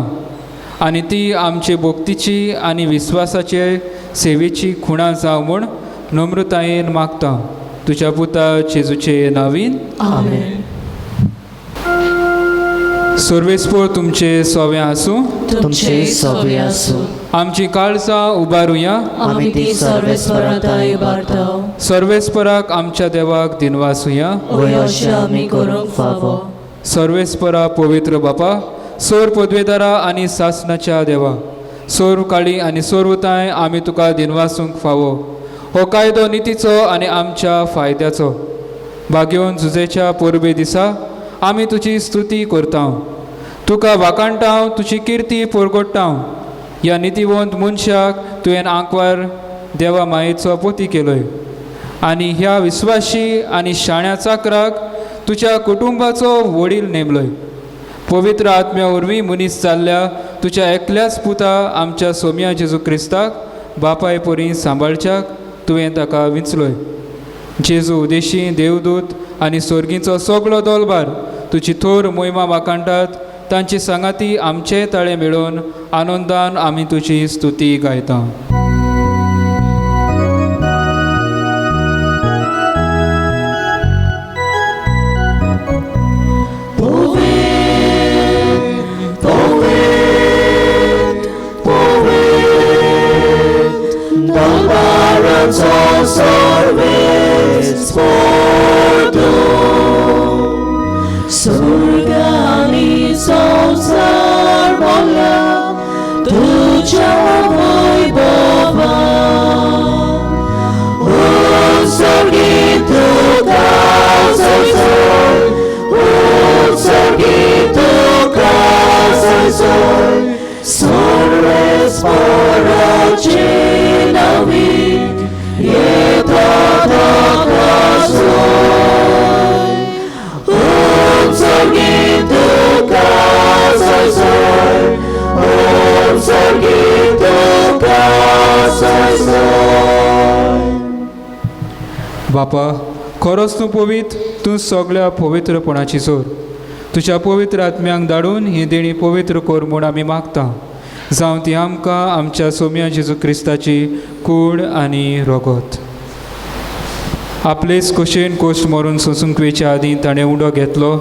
Speaker 1: आनी ती आमचे भक्तीची आनी विस्वासाचे सेवेची खुणा जावं म्हूण नम्रतायेन मागता. तुज्या पुता जेजूचे नांवीन
Speaker 7: आमेन.
Speaker 1: सर्वेस्पर तुमचे सोवें आसूं.
Speaker 7: तुमचे सगळे आसूं.
Speaker 1: आमची काळजां उबारुया.
Speaker 7: आमी ती सर्वेस्पराताय उबारताव.
Speaker 1: सर्वेस्पराक आमच्या देवाक दिनवासुया.
Speaker 7: वय अशें आमी करूंक फावो.
Speaker 1: सर्वेस्परा पवित्र बापा, सोर पदवेदारा आनी सासणाच्या देवा, सोर काळी आनी सोरवताय आमी तुका दिनवासूंक फावो. हो कायदो नितीचो आनी आमच्या फायद्याचो. भाग्यवंत जुजेच्या पोरबे दिसा आमी तुजी स्तुती करता. तुका वाकाणटाव, तुजी किर्ती परगोडटाव. ह्या नितीवंत मनशाक तुवें आंकवार देवा मायेचो पोती केलोय आनी ह्या विस्वाशी आनी शाण्या चाकराक तुज्या कुटुंबाचो वडील नेमलोय. पवित्र आत्म्या वरवीं मनीस जाल्ल्या तुज्या एकल्याच पुता आमच्या सोम्या जेजू क्रिस्ताक बापाय परी सांबाळच्याक तुवें ताका विंचलोय. जेजू उदेशी देवदूत आनी सर्गीचो सगळो दोलबार तुजी थोर मोहिमा वाकाणटात. तांची सांगाती आमचे ताळे मेळोवन आनंदान आमी तुजी स्तुती गायता.
Speaker 4: स्वर्ग आनी संसार भोगला तुझ्या वैभवान. उत्सर्गी तुका संसार, उत्सर्गी तुका संसार. सर्वेस्पराचे नावीक येता ताका सोय. उत्सर्गी तुका संसार, उत्सर्गी तुका संसार.
Speaker 1: बापा, खरोच तूं पवित्र, तूं सगळ्या पवित्रपणाची जोर. तुज्या पवित्र आत्म्यांक धाडून ही देणी पवित्र कर म्हूण आमी मागता. जावं ती आमकां आमच्या सोम्या जेजू क्रिस्ताची कूड आनी रगत. आपलेच खोशेन कोश्ट मरून सोंसूंक वेच्या आदीं ताणें उडो घेतलो.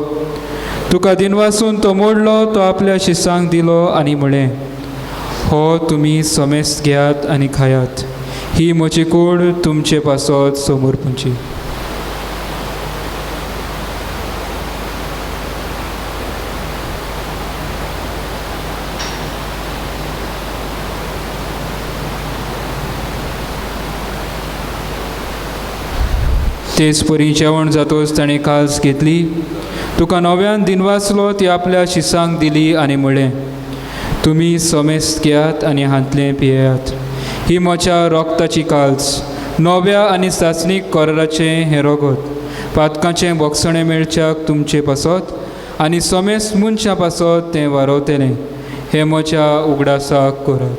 Speaker 1: तुका दिनवासून तो मोडलो, तो आपल्या शिसांक दिलो आनी म्हळें, हो तुमी समेस्त घेयात आनी खायात. ही म्हजी कूड तुमचे पासत समर्पूंची. तेच परी जेवण जातोच ताणें कास घेतली. तुका नव्यान दिनवासलो ती आपल्या शिसांक दिली आनी म्हळें, तुमी समेस्त घेयात आनी हातलें पियेयात. ही म्हज्या रोगताची काल्स, नव्या आनी सासणीक कराराचें हें रगत. पातकाचें बोगसणें मेळच्याक तुमचे पासत आनी समेस्त मनशां पासत तें वारवतलें. हें म्हज्या उगडासाक करात.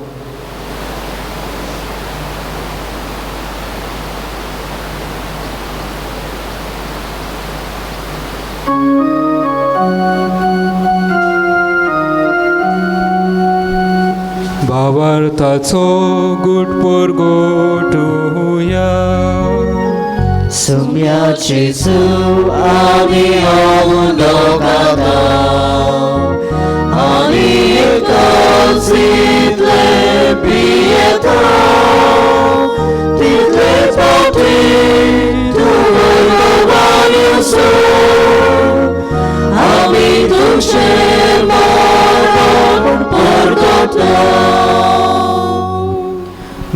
Speaker 1: भावार्थाचो गुटपोर गोठुया.
Speaker 7: सोम्या जेजू आमी हांव लोकांत आनी एकाच इतले पियेता तितले फावटी तूं वैभवान येसू आमी तुजें मरण परगटता.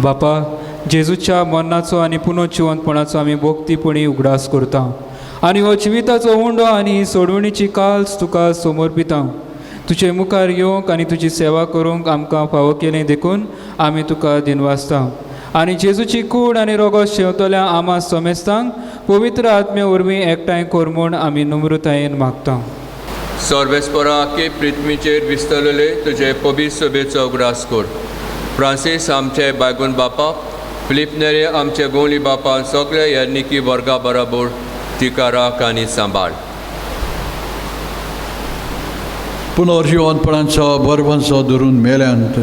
Speaker 1: बापा, जेजूच्या मरणाचो आनी पुनर्जिवंतपणाचो आमी भोक्तीपणी उगडास करता आनी हो जिविताचो उंडो आनी सोडवणीची काल्स तुका समर्पिता. तुजे मुखार येवंक आनी तुजी सेवा करूंक आमकां फावो केलें देखून आमी तुका दिनवासता आनी जेजूची कूड आनी रोगोस शेवतल्या आमा समेस्तांक पवित्र आत्म्या वरवीं एकठांय कर म्हूण आमी नम्रतायेन मागता.
Speaker 8: सर्वेस्परा की पृथ्वीचेर विस्तरलेले तुजे पबीत सभेचो उगडास कर. फ्रांसीस आमचे बायगून बापा, फिलिप नेरे आमचे गोंवली बापा, सगळे येर्निकी वर्गा बराबर तिका राख आनी सांबाळ.
Speaker 9: पुनर्जिवंतपणाचो बरवंसो धरून मेल्यांत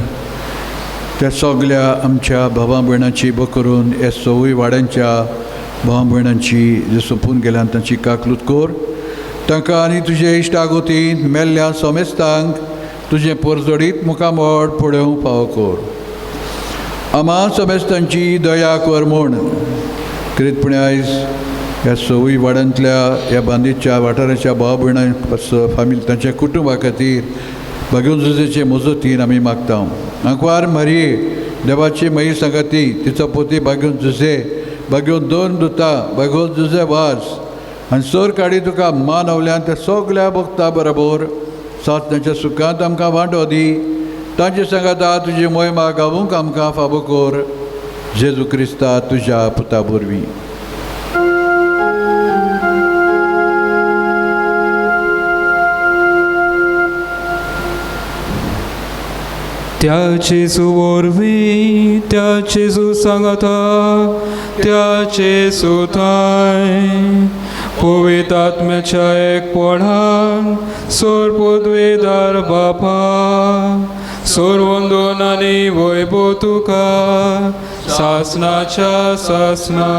Speaker 9: त्या सगळ्या आमच्या भावां भयणांची बकरून हे सवय वाड्यांच्या भावां भयणांची जे सोंपून गेल्यान तांची काकलूत कर. तांकां आनी तुजे इश्टागोतीन मेल्ल्या समेस्तांक तुजें परजडीत मुखामोड पळोवंक फावो कर. आमा समेस्तांची दया कर म्हूण करीतपणी आयज ह्या सवय वाड्यांतल्या ह्या बांदीच्या वाठाराच्या भाव भयणां फामील तांच्या कुटुंबा खातीर भाग्योन जुजेचे मजतीन आमी मागता. आंकवार मारये देवाची मयी सांगाती, तिचो पोती भाग्योन जुजे, भाग्योन दोन दुता, भाग्योन जुजे वास आनी सर काडी तुका मानवल्यान त्या सगळ्या भक्तां बरोबर सात तांच्या सुखांत आमकां वांटो दी. तांचे सांगाता तुजी मोहिमा गावूंक आमकां फावो कर. जेजू क्रिस्ता तुज्या पुता वरवीं.
Speaker 1: त्या जेजू वरवीं त्या जेजू सांगाता त्या जेजू थंय पवित्र आत्म्याच्या एकपणान सोर पदवेदार बापा सोर वंदन आनी वैभव तुका सासनाच्या सासना.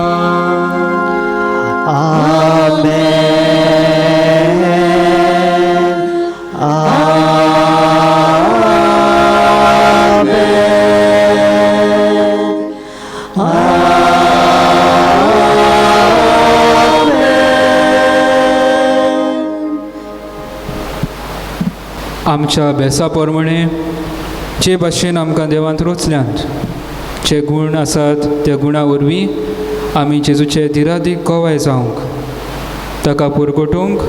Speaker 7: आमेन.
Speaker 1: आमच्या बेसा प्रमाणे जे भाशेन आमकां देवांत रोचल्यात जे गूण आसात त्या गुणा वरवीं आमी जेजूचे दिरादीक गोवाय जावंक ताका पुरगटूंक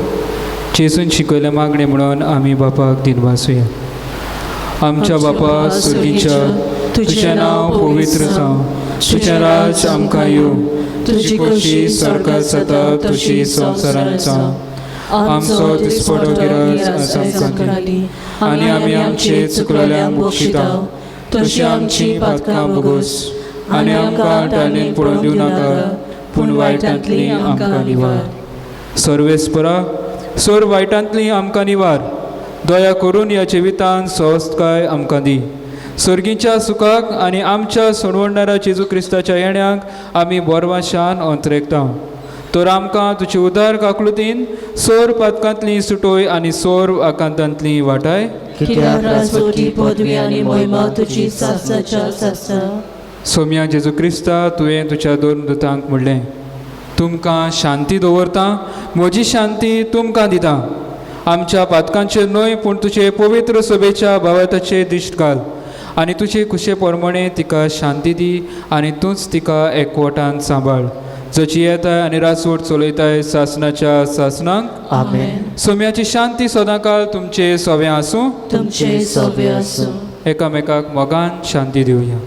Speaker 1: जेजून शिकयले मागणे म्हणून आमी बापाक दिनवासुया. आमच्या बापा सुर्गीच्या तुजें नांव पवित्र जावं, तुजें राज आमकां येवं, तुजी खोशी स्वर्गांत जाता तशी संवसारांत जावं. आमचो दिसपडो गिराज आज आमकां दी आनी आमी आमचे चुकलेल्यांक बक्षिताव तशी आमची पातकां बोगोस आनी आमकां टाळणेन पडोवन दिवं नाका पूण वायटांतली आमकां निवार. सर्वेस्परा सोर वायटांतली आमकां निवार. दया करून ह्या जिवितांत स्वस्थकाय आमकां दी. सर्गीच्या सुखाक आनी आमच्या सोडवणाऱ्या जेजू क्रिस्ताच्या येण्याक आमी बोरवाशान अंतरेकता. तर आमकां तुजी उदार काकलुतीन सोर पातकांतली सुटोय आनी सोर आकांतांतली वाटाय.
Speaker 2: कित्याक राजवटी पदवी आनी महिमा तुजी सासनाच्या सासना.
Speaker 1: सोम्या जेजू क्रिस्ता तुवें तुज्या दोन दुतांक म्हणलें, तुमकां शांती दवरता, म्हजी शांती तुमकां दिता. आमच्या पातकांचेर न्हय पूण तुजे पवित्र सभेच्या भावार्थाचेर दिश्ट घाल आनी तुजे कुशे प्रमाणे तिका शांती दी आनी तूंच तिका एकवटान सांबाळ. जची येताय आनी रासवट चलयताय सासनाच्या सासनांक.
Speaker 7: आमेन.
Speaker 1: सोम्याची शांती सदांकाळ तुमचे सोवे आसूं.
Speaker 2: तुमचे सोबे आसूं.
Speaker 1: एकामेकाक मोगान शांती दिवया.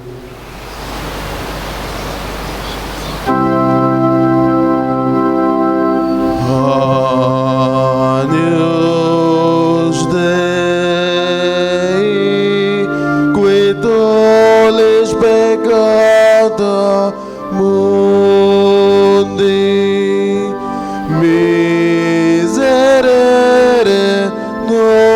Speaker 4: Agnus Dei, qui tollis peccata mundi, miserere nobis.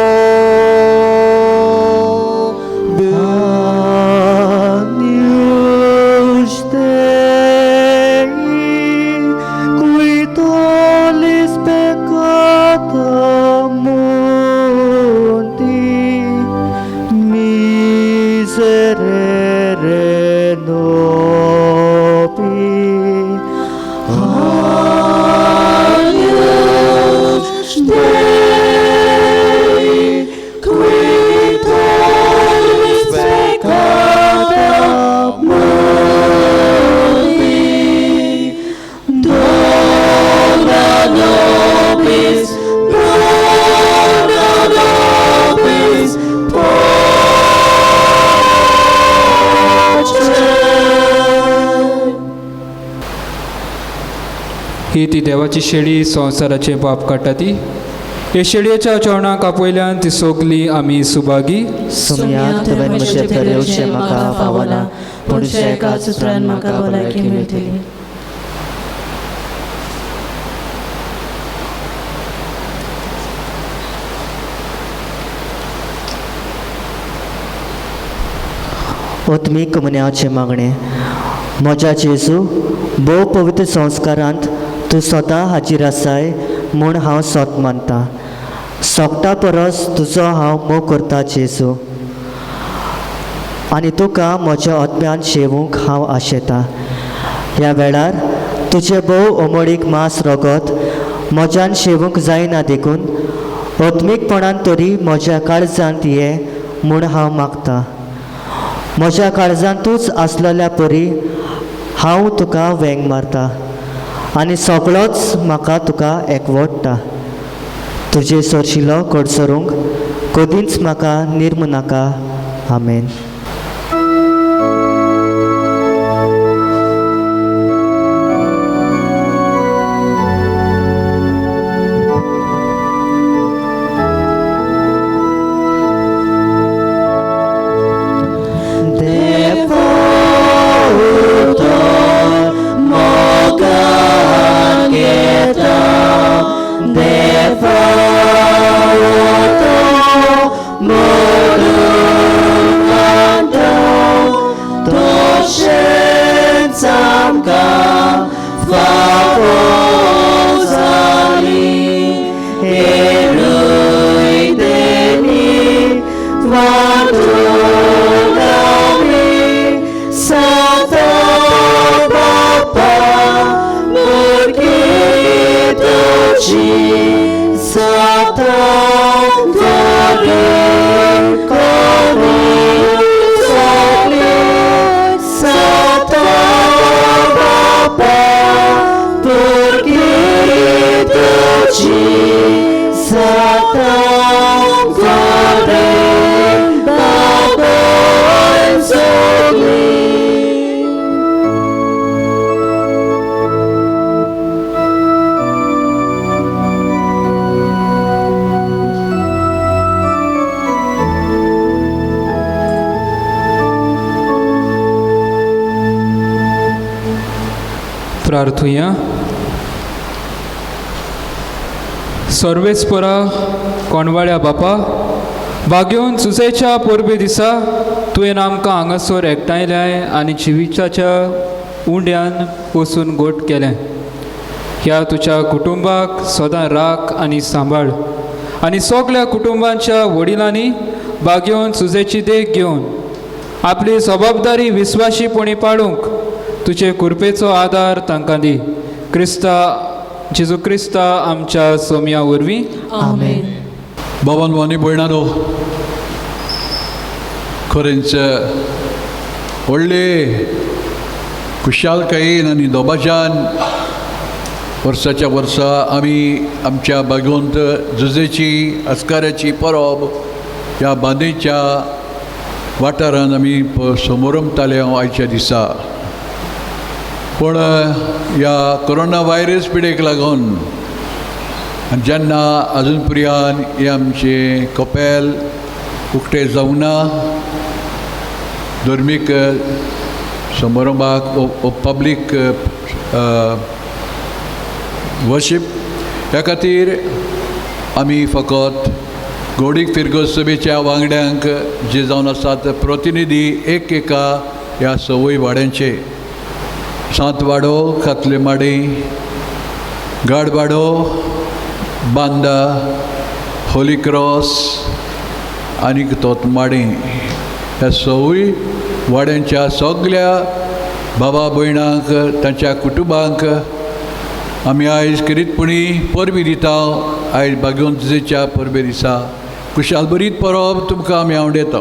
Speaker 1: ही ती देवाची शेळी संवसाराचे पाप काडटा ती. हे शेळयेच्या जेवणाक आपयल्यान ती सोगली आमी सुभागी.
Speaker 7: सुमया तुवें म्हजे येवचें म्हाका फावना, पूण तुज्या एका उतरान म्हाका भलायकी मेळटली. ओत्मीक कमन्याचे मागणे. म्हज्या जेजू, भोव पवित्र संस्कारांत तूं सदां हाजीर आसाय म्हूण हांव सोत मानतां. सोगता परस तुजो हांव मोग करता जेजू, आनी तुका म्हज्या ओतम्यान शेवूंक हांव आशेतां. ह्या वेळार तुजें भोव ओमळीक मांस रगत म्हज्यान शेवूंक जायना देखून ओत्मीकपणान तरी म्हज्या काळजांत ये म्हूण हांव मागतां. म्हज्या काळजांतूच आसलेल्या परी हांव तुका वेंग मारता आनी सगळोच म्हाका तुका एकवटता. तुजे सोरशिलो कडसरूंक कदींच म्हाका निर्म नाका. आमेन.
Speaker 1: प्रार्थुया. सर्वेस्परा कोणवाळ्या बापा, भाग्योन चुजेच्या पोरबे दिसा तुवें आमकां हांगासर एकठांयल्याय आनी जिविताच्या उंड्यान वचून गोट केलें. ह्या तुज्या कुटुंबाक सदां राख आनी सांबाळ आनी सगळ्या कुटुंबांच्या वडिलांनी भाग्योन चुजेची देख घेवन आपली जबाबदारी विस्वाशीपणी पाळूंक तुजे कृपेचो आदार तांकां दी. जेजू क्रिस्ता आमच्या सोम्या वरवीं.
Speaker 2: आमेन.
Speaker 9: बाबांनो आनी भयणांनो, खरेंच व्हडले खुशालकायेन आनी दोबाज्यान वर्साच्या वर्सा आमी आमच्या भाग्यवंत जुजेची आस्काऱ्याची परब ह्या बांदेच्या वाठारांत आमी समोरमताले आयच्या दिसा. पूण ह्या कोरोना व्हायरस पिडेक लागून जेन्ना आजून पर्यान हे आमचे कपेल उक्तें जावना, धर्मीक समारंभाक पब्लीक वर्शीप, ह्या खातीर आमी फकत गोडीक फिरगत सभेच्या वांगड्यांक जे जावन आसात प्रतिनिधी एका ह्या सवय वाड्यांचे सांतवाडो, खातलेमाडी, गाडवाडो, बांदा, होली क्रॉस आनी तोतमाडी ह्या सवय वाड्यांच्या सगळ्या भावा भयणांक तांच्या कुटुंबांक आमी आयज करीतपणी परबी दिता. आयज भाग्यवंतजेच्या परबे दिसा खुशाल बरीत परब तुमकां आमी आवडयता.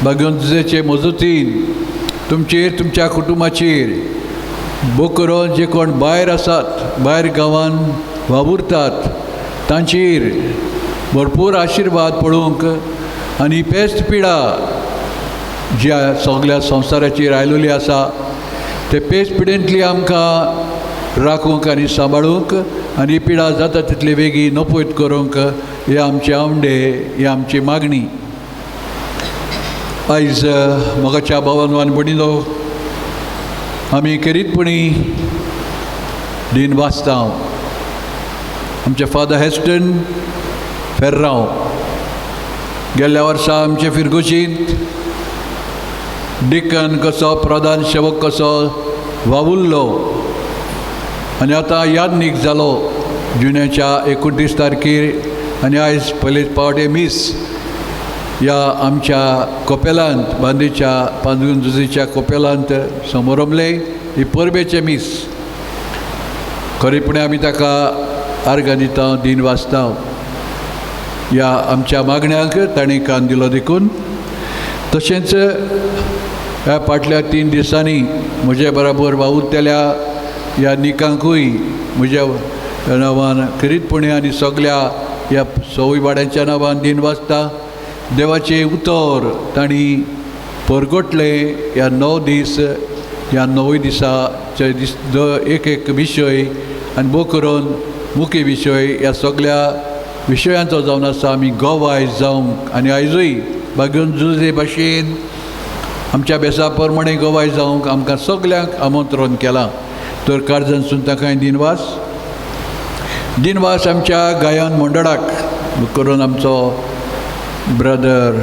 Speaker 9: भाग्यवंतजेचे मजतीन तुमचेर, तुमच्या कुटुंबाचेर बोकरोन जे कोण भायर आसात, भायर गांवान वावुरतात, तांचेर भरपूर आशिर्वाद पळोवंक आनी पेस्त पिडा ज्या सगळ्या संवसाराचेर आयलोली आसा ते पेस्त पिडेंतली आमकां राखूंक आनी सांबाळूंक आनी पिडा जाता तितले बेगीन नपयत करूंक हे आमचे आवडे, ही आमची मागणी. आयज मोगाच्या भावान भयणीनो, आमी करीतपणी दिन वाचता. आमचे फादर हेस्टन फेर्रांव गेल्ल्या वर्सा आमचे फिरगोशींत डिकन कसो, प्रधान सेवक कसो वावुरलो आनी आतां यादनीक जालो जुन्याच्या 29 तारखेर आनी आयज पयले पावटे मीस ह्या आमच्या कोपेलांत, बांदेच्या पांचगुंजुजीच्या कोपेलांत समोरमले ही परबेचे मीस. खरेपणी आमी ताका आर्गां दिता, दिन वाचता. ह्या आमच्या मागण्यांक ताणें कान दिलो देखून. तशेंच ह्या फाटल्या 3 दिसांनी म्हजे बरोबर वावुरतेल्या ह्या निकांकूय म्हज्या नांवान खरीतपणी आनी सगळ्या ह्या सवय वाड्यांच्या नांवान दिन वाचता. देवाचे उतर तांणी परगटले ह्या 9 दीस. ह्या 9 दिसाचे एक विशय आनी भोव करून मुख्य विशय ह्या सगळ्या विशयांचो जावन आसा आमी गोवायज जावंक. आनी आयजूय बागुंजुजे भाशेन आमच्या बेसा प्रमाणे गोवायज जावंक आमकां सगल्यांक आमंत्रण केलां. तर काळजांसून ताकाय दिनवास आमच्या गायन मंडळाक करून आमचो ब्रदर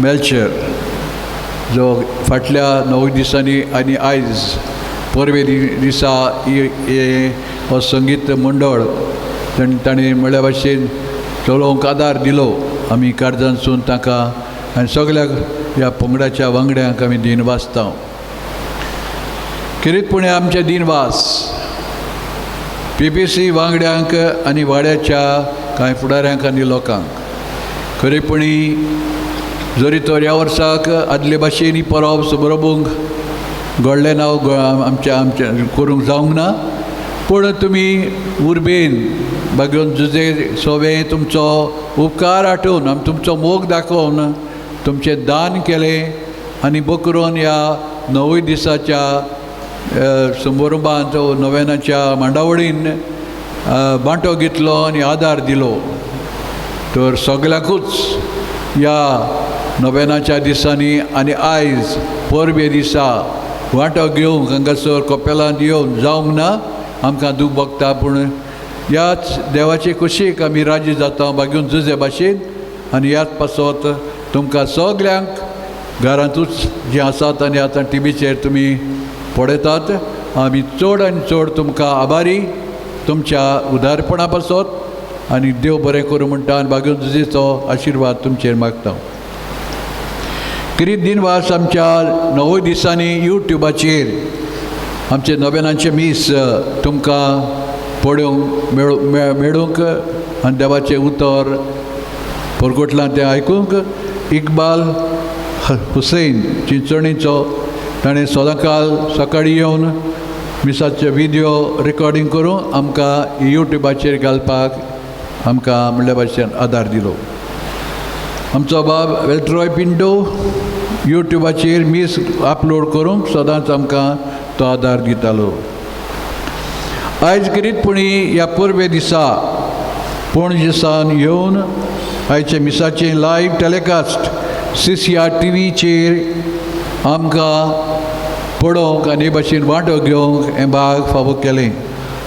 Speaker 9: मेल्चर जो फाटल्या 9 दिसांनी आनी आयज परवे दिसा हो संगीत मंडळ ताणें म्हळ्या भाशेन चलोवंक आदार दिलो. आमी काळजांसून ताका आनी सगळ्या ह्या पंगडाच्या वांगड्यांक आमी दिन वाचता. खरीतपणी आमचे दिनवास PPC वांगड्यांक आनी वाड्याच्या कांय फुडाऱ्यांक आनी लोकांक खरेपणी जरी तर ह्या वर्साक आदले भाशेन परब सबरबूंक घडलें नांव आमच्या करूंक जावंक ना. पूण तुमी उर्बेन बागुंजुजे सोवे तुमचो उपकार आठोवन आमी तुमचो मोग दाखोवन तुमचें दान केलें आनी बो करून ह्या 9 दिसाच्या समारंभांत नोवेनाच्या मांडावळीन बांटो घेतलो आनी आदार दिलो. तर सगळ्यांकूच ह्या नोवेनाच्या दिसांनी आनी आयज परबे दिसा वांटो घेवंक हांगासर कोपेलांत येवन जावंक ना. आमकां दूख भोगता पूण ह्याच देवाचे कुशीक आमी राजी जाता बागुंजुजे भाशेन. आनी ह्याच पासत तुमकां सगल्यांक घरांतूच जें आसात आनी आतां टीव्हीचेर तुमी पळयतात, आमी चड आनी चड तुमकां आभारी तुमच्या उदारपणा पासत. आनी देव बरें करूं म्हणटा आनी बागुंजुजेचो आशिर्वाद तुमचेर मागता. किरीत दिनवास आमच्या 9 दिसांनी यूट्यूबाचेर आमचे नोवेनांचे मीस तुमकां पळोवंक मेळूंक आनी देवाचें उतर परगटलां तें आयकूंक. इकबाल हुसैन चिंचणीचो ताणें सदांकाळ सकाळीं येवन मिसाचे व्हिडियो रिकॉर्डिंग करून आमकां यूट्यूबाचेर घालपाक आमकां म्हणल्या भाशेन आदार दिलो. आमचो बाब वेल्ट्रॉय पिंडो यूट्यूबाचेर मीस अपलोड करूंक सदांच आमकां तो आदार दितालो. आयज करीतपणी ह्या परबे दिसा पणजेसान येवन आयचे मिसाचें लायव्ह टॅलिकास्ट CCR TVचेर आमकां पळोवंक आनी हे भाशेन वांटो घेवंक हें भाग फावो केलें.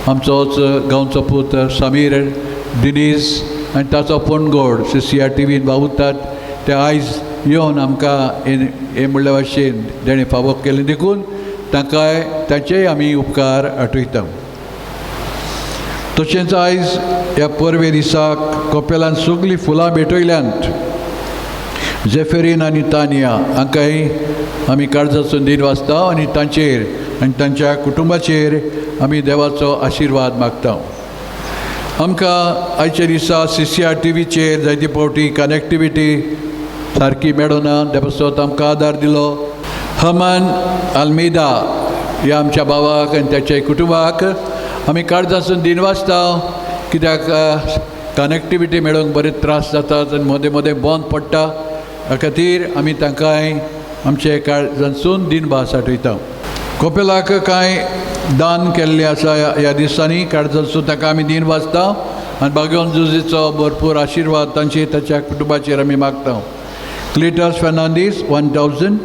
Speaker 9: आमचोच गांवचो पुत्र समीर दिनीस आनी ताचो पणगोड CCR TVन वावुरतात ते आयज येवन आमकां हे म्हणल्या भाशेन तेणें फावो केलें देखून तांकांय ताचेय आमी उपकार आठयता. तशेंच आयज ह्या परबे दिसाक कोपेलांत सगळीं फुलां भेटयल्यांत जेफेरीन आनी तानिया हांकांय आमी काळजाचो दिन वाचता आनी तांचेर आनी तांच्या कुटुंबाचेर आमी देवाचो आशिर्वाद मागता. आमकां आयच्या दिसा CCR TVचेर जायते फावटी कनेक्टिविटी सारकी मेळना, त्या पासत आमकां आदार दिलो. हमान आल्मेदा ह्या आमच्या भावाक आनी ताच्या कुटुंबाक आमी काळजासून दिन वाचता, कित्याक कनेक्टिविटी मेळोवंक बरे त्रास जातात आनी मदें मदें बंद पडटा. ह्या खातीर आमी तांकांय आमचे काळजासून दिन भास आठयता. कोपेलाक कांय दान केल्लें आसा ह्या दिसांनी काळजाचो ताका आमी दिन वाचता आनी भाग्योन जुजेचो भरपूर आशिर्वाद तांचे ताच्या कुटुंबाचेर आमी मागता. क्लिटस फेर्नांदीस 1000,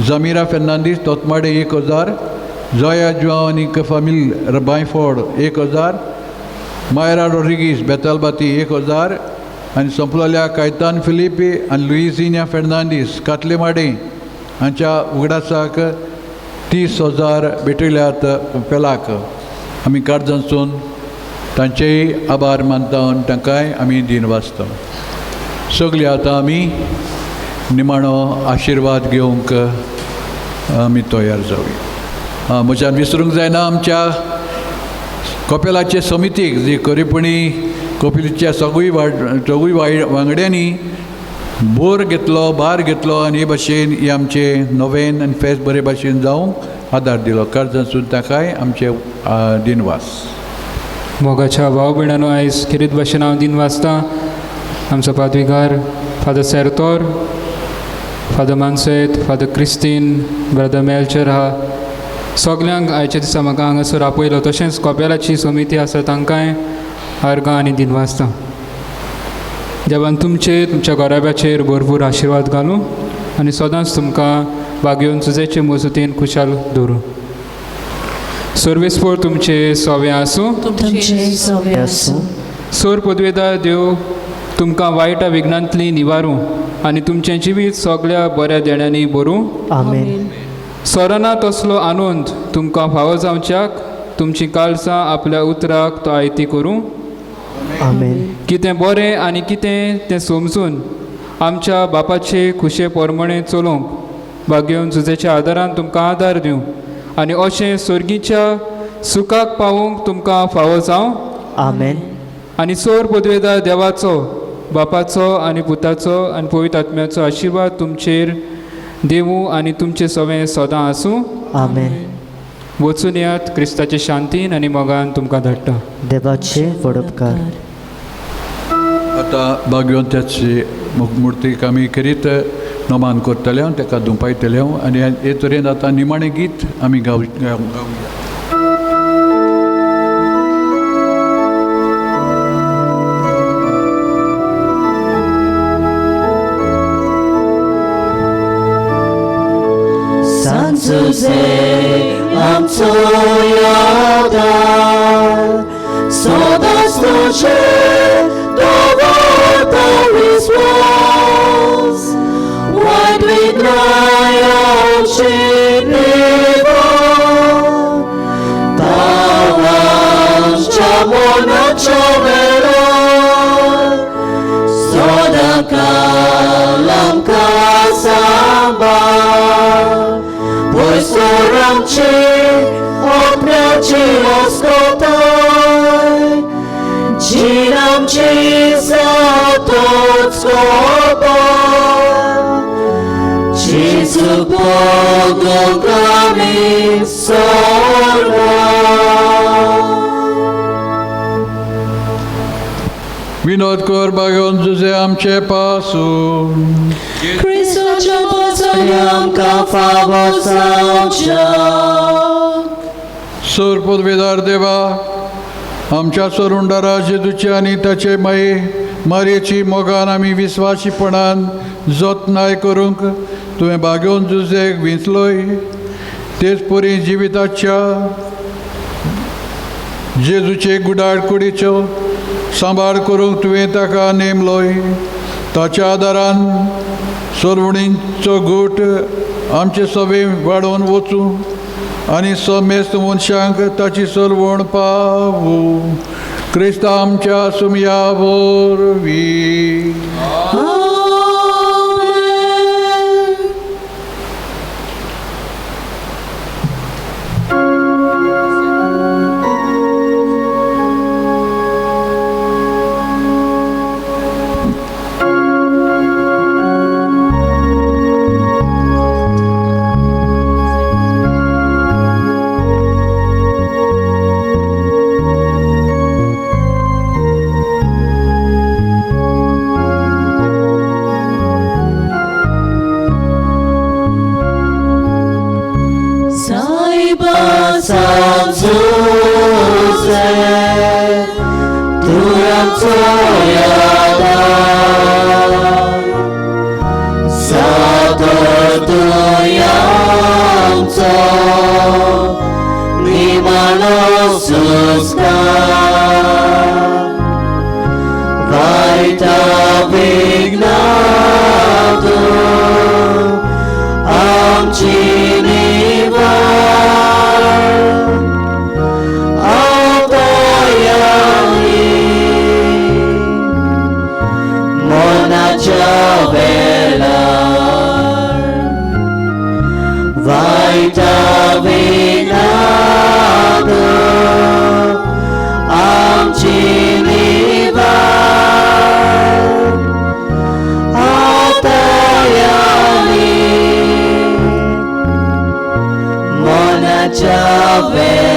Speaker 9: जमिरा फेर्नांदीस तोतमाडे 1000, जोया जुआंव आनी फॅमिली बायफोर्ड 1000, मायरा रोड्रिगीस बेतालबाती 1000 आनी संपलेल्या कायतान फिलिपी आनी लुइजिनिया फेर्नांदीस कातलेमाडे हांच्या उगडासाक 30,000 भेटयल्यात पेलाक. आमी काळजांसून तांचेय आभार मानता आनी तांकांय आमी दिन वाचता. सगळीं आतां आमी निमाणो आशिर्वाद घेवंक आमी तयार जावया. म्हज्यान विसरूंक जायना आमच्या कपेलाचे समितीक जी खरेपणी कपिलीच्या सगळीं वांगड्यांनी बोर घेतलो, भार घेतलो आनी हे भाशेन ही आमचे नवेन आनी फेस्त बरे भाशेन जावंक आदार दिलो. काळजांसून ताकाय आमचे दिनवास.
Speaker 1: मोगाच्या भाव भयणांनो, आयज खेरीत भाशेन हांव दिन वाचता. आमचो पाद्विकार फादर सेरतोर, फादर मानसेत, फादर क्रिस्तीन, ब्रदर मेलचर आहा, सगल्यांक आयच्या दिसा म्हाका हांगासर आपयलो. तशेंच कपेलाची समिती आसा तांकांय आर्गां आनी दिन वाचता. देवान तुमच्या घराब्याचेर भरपूर आशिर्वाद घालूं आनी सदांच तुमकां भाग्योन सुजेचे मजतीन खुशाल दवरूं. सर्वेस्पोर तुमचे सोवे आसूं.
Speaker 2: तुमचे सवे आसूं.
Speaker 1: सोर पदवेदार देव तुमकां वायटा विघ्नांतली निवारूं आनी तुमचें जिवीत सगळ्या बऱ्या देण्यांनी भरूं.
Speaker 7: आमेन.
Speaker 1: सोराना तसलो आनंद तुमकां फावो जावच्याक तुमची काळजां आपल्या उतराक तो आयती करूं.
Speaker 7: आमेन.
Speaker 1: कितें बरें आनी कितें तें समजून आमच्या बापाचे खुशे पोरमणे चलोवंक भाग्योन झुजेच्या आदारान तुमकां आदार दिवं आनी अशें सर्गीच्या सुखाक पावोवंक तुमकां फावो जावं.
Speaker 7: आमेन.
Speaker 1: आनी सोर पदवेदार देवाचो, बापाचो आनी पुताचो आनी पवित्र आत्म्याचो आशिर्वाद तुमचेर देवूं आनी तुमचें सवें सदां आसूं.
Speaker 7: आमेन.
Speaker 1: वचून येयात. क्रिस्ताचे शांतीन आनी मोगान तुमकां धाडटा.
Speaker 7: देवाचे वडपकार.
Speaker 9: आतां भाग्योन त्याची मुर्तीक आमी करीत नोमान करतले, ताका दुंपायतले आनी हे तरेन आतां निमाणें गीत आमी गावया.
Speaker 7: आमचो यादार सदांच तुजेर दवरता विस्वास. वायट विघ्नायांचे देवा तावाच्या मनाच्या वेळार सदां काल आमकां सांबाळ. Poisor आमचे आपल्याची आसकोताय जीण आमची जातोच गोबार. जेजू भोगूंक आमी सोडा.
Speaker 9: विनोद कर भाग्योन जुजे आमचे पासून.
Speaker 7: क्रिस्ताच्या पोसोनी आमकां फावो जावच्या.
Speaker 9: सोर पदवेदार देवा, आमच्या सोरुंडारा जेजूचे आनी ताचे मारयेची मोगान आमी विस्वासीपणान जतनाय करूंक तुवें भाग्योन जुजेक विंचलोय. तेच परी जिविताच्या जेजूचे गुडाळ कुडीचो सांबाळ करूंक तुवें ताका नेमलोय. ताच्या आदारान सोरवणींचो गूट आमचे सवे वाडोवन वचूं आनी समेस्त मनशांक ताची सोरवण पावूं. क्रिस्ता आमच्या सुमया वरवीं.
Speaker 7: 주세 두람초야다 사도두양초 니말로수스카 Vaita Vignado Amchinivar Apoyani Monachavelar Vaita Vignado Amchinivar Chave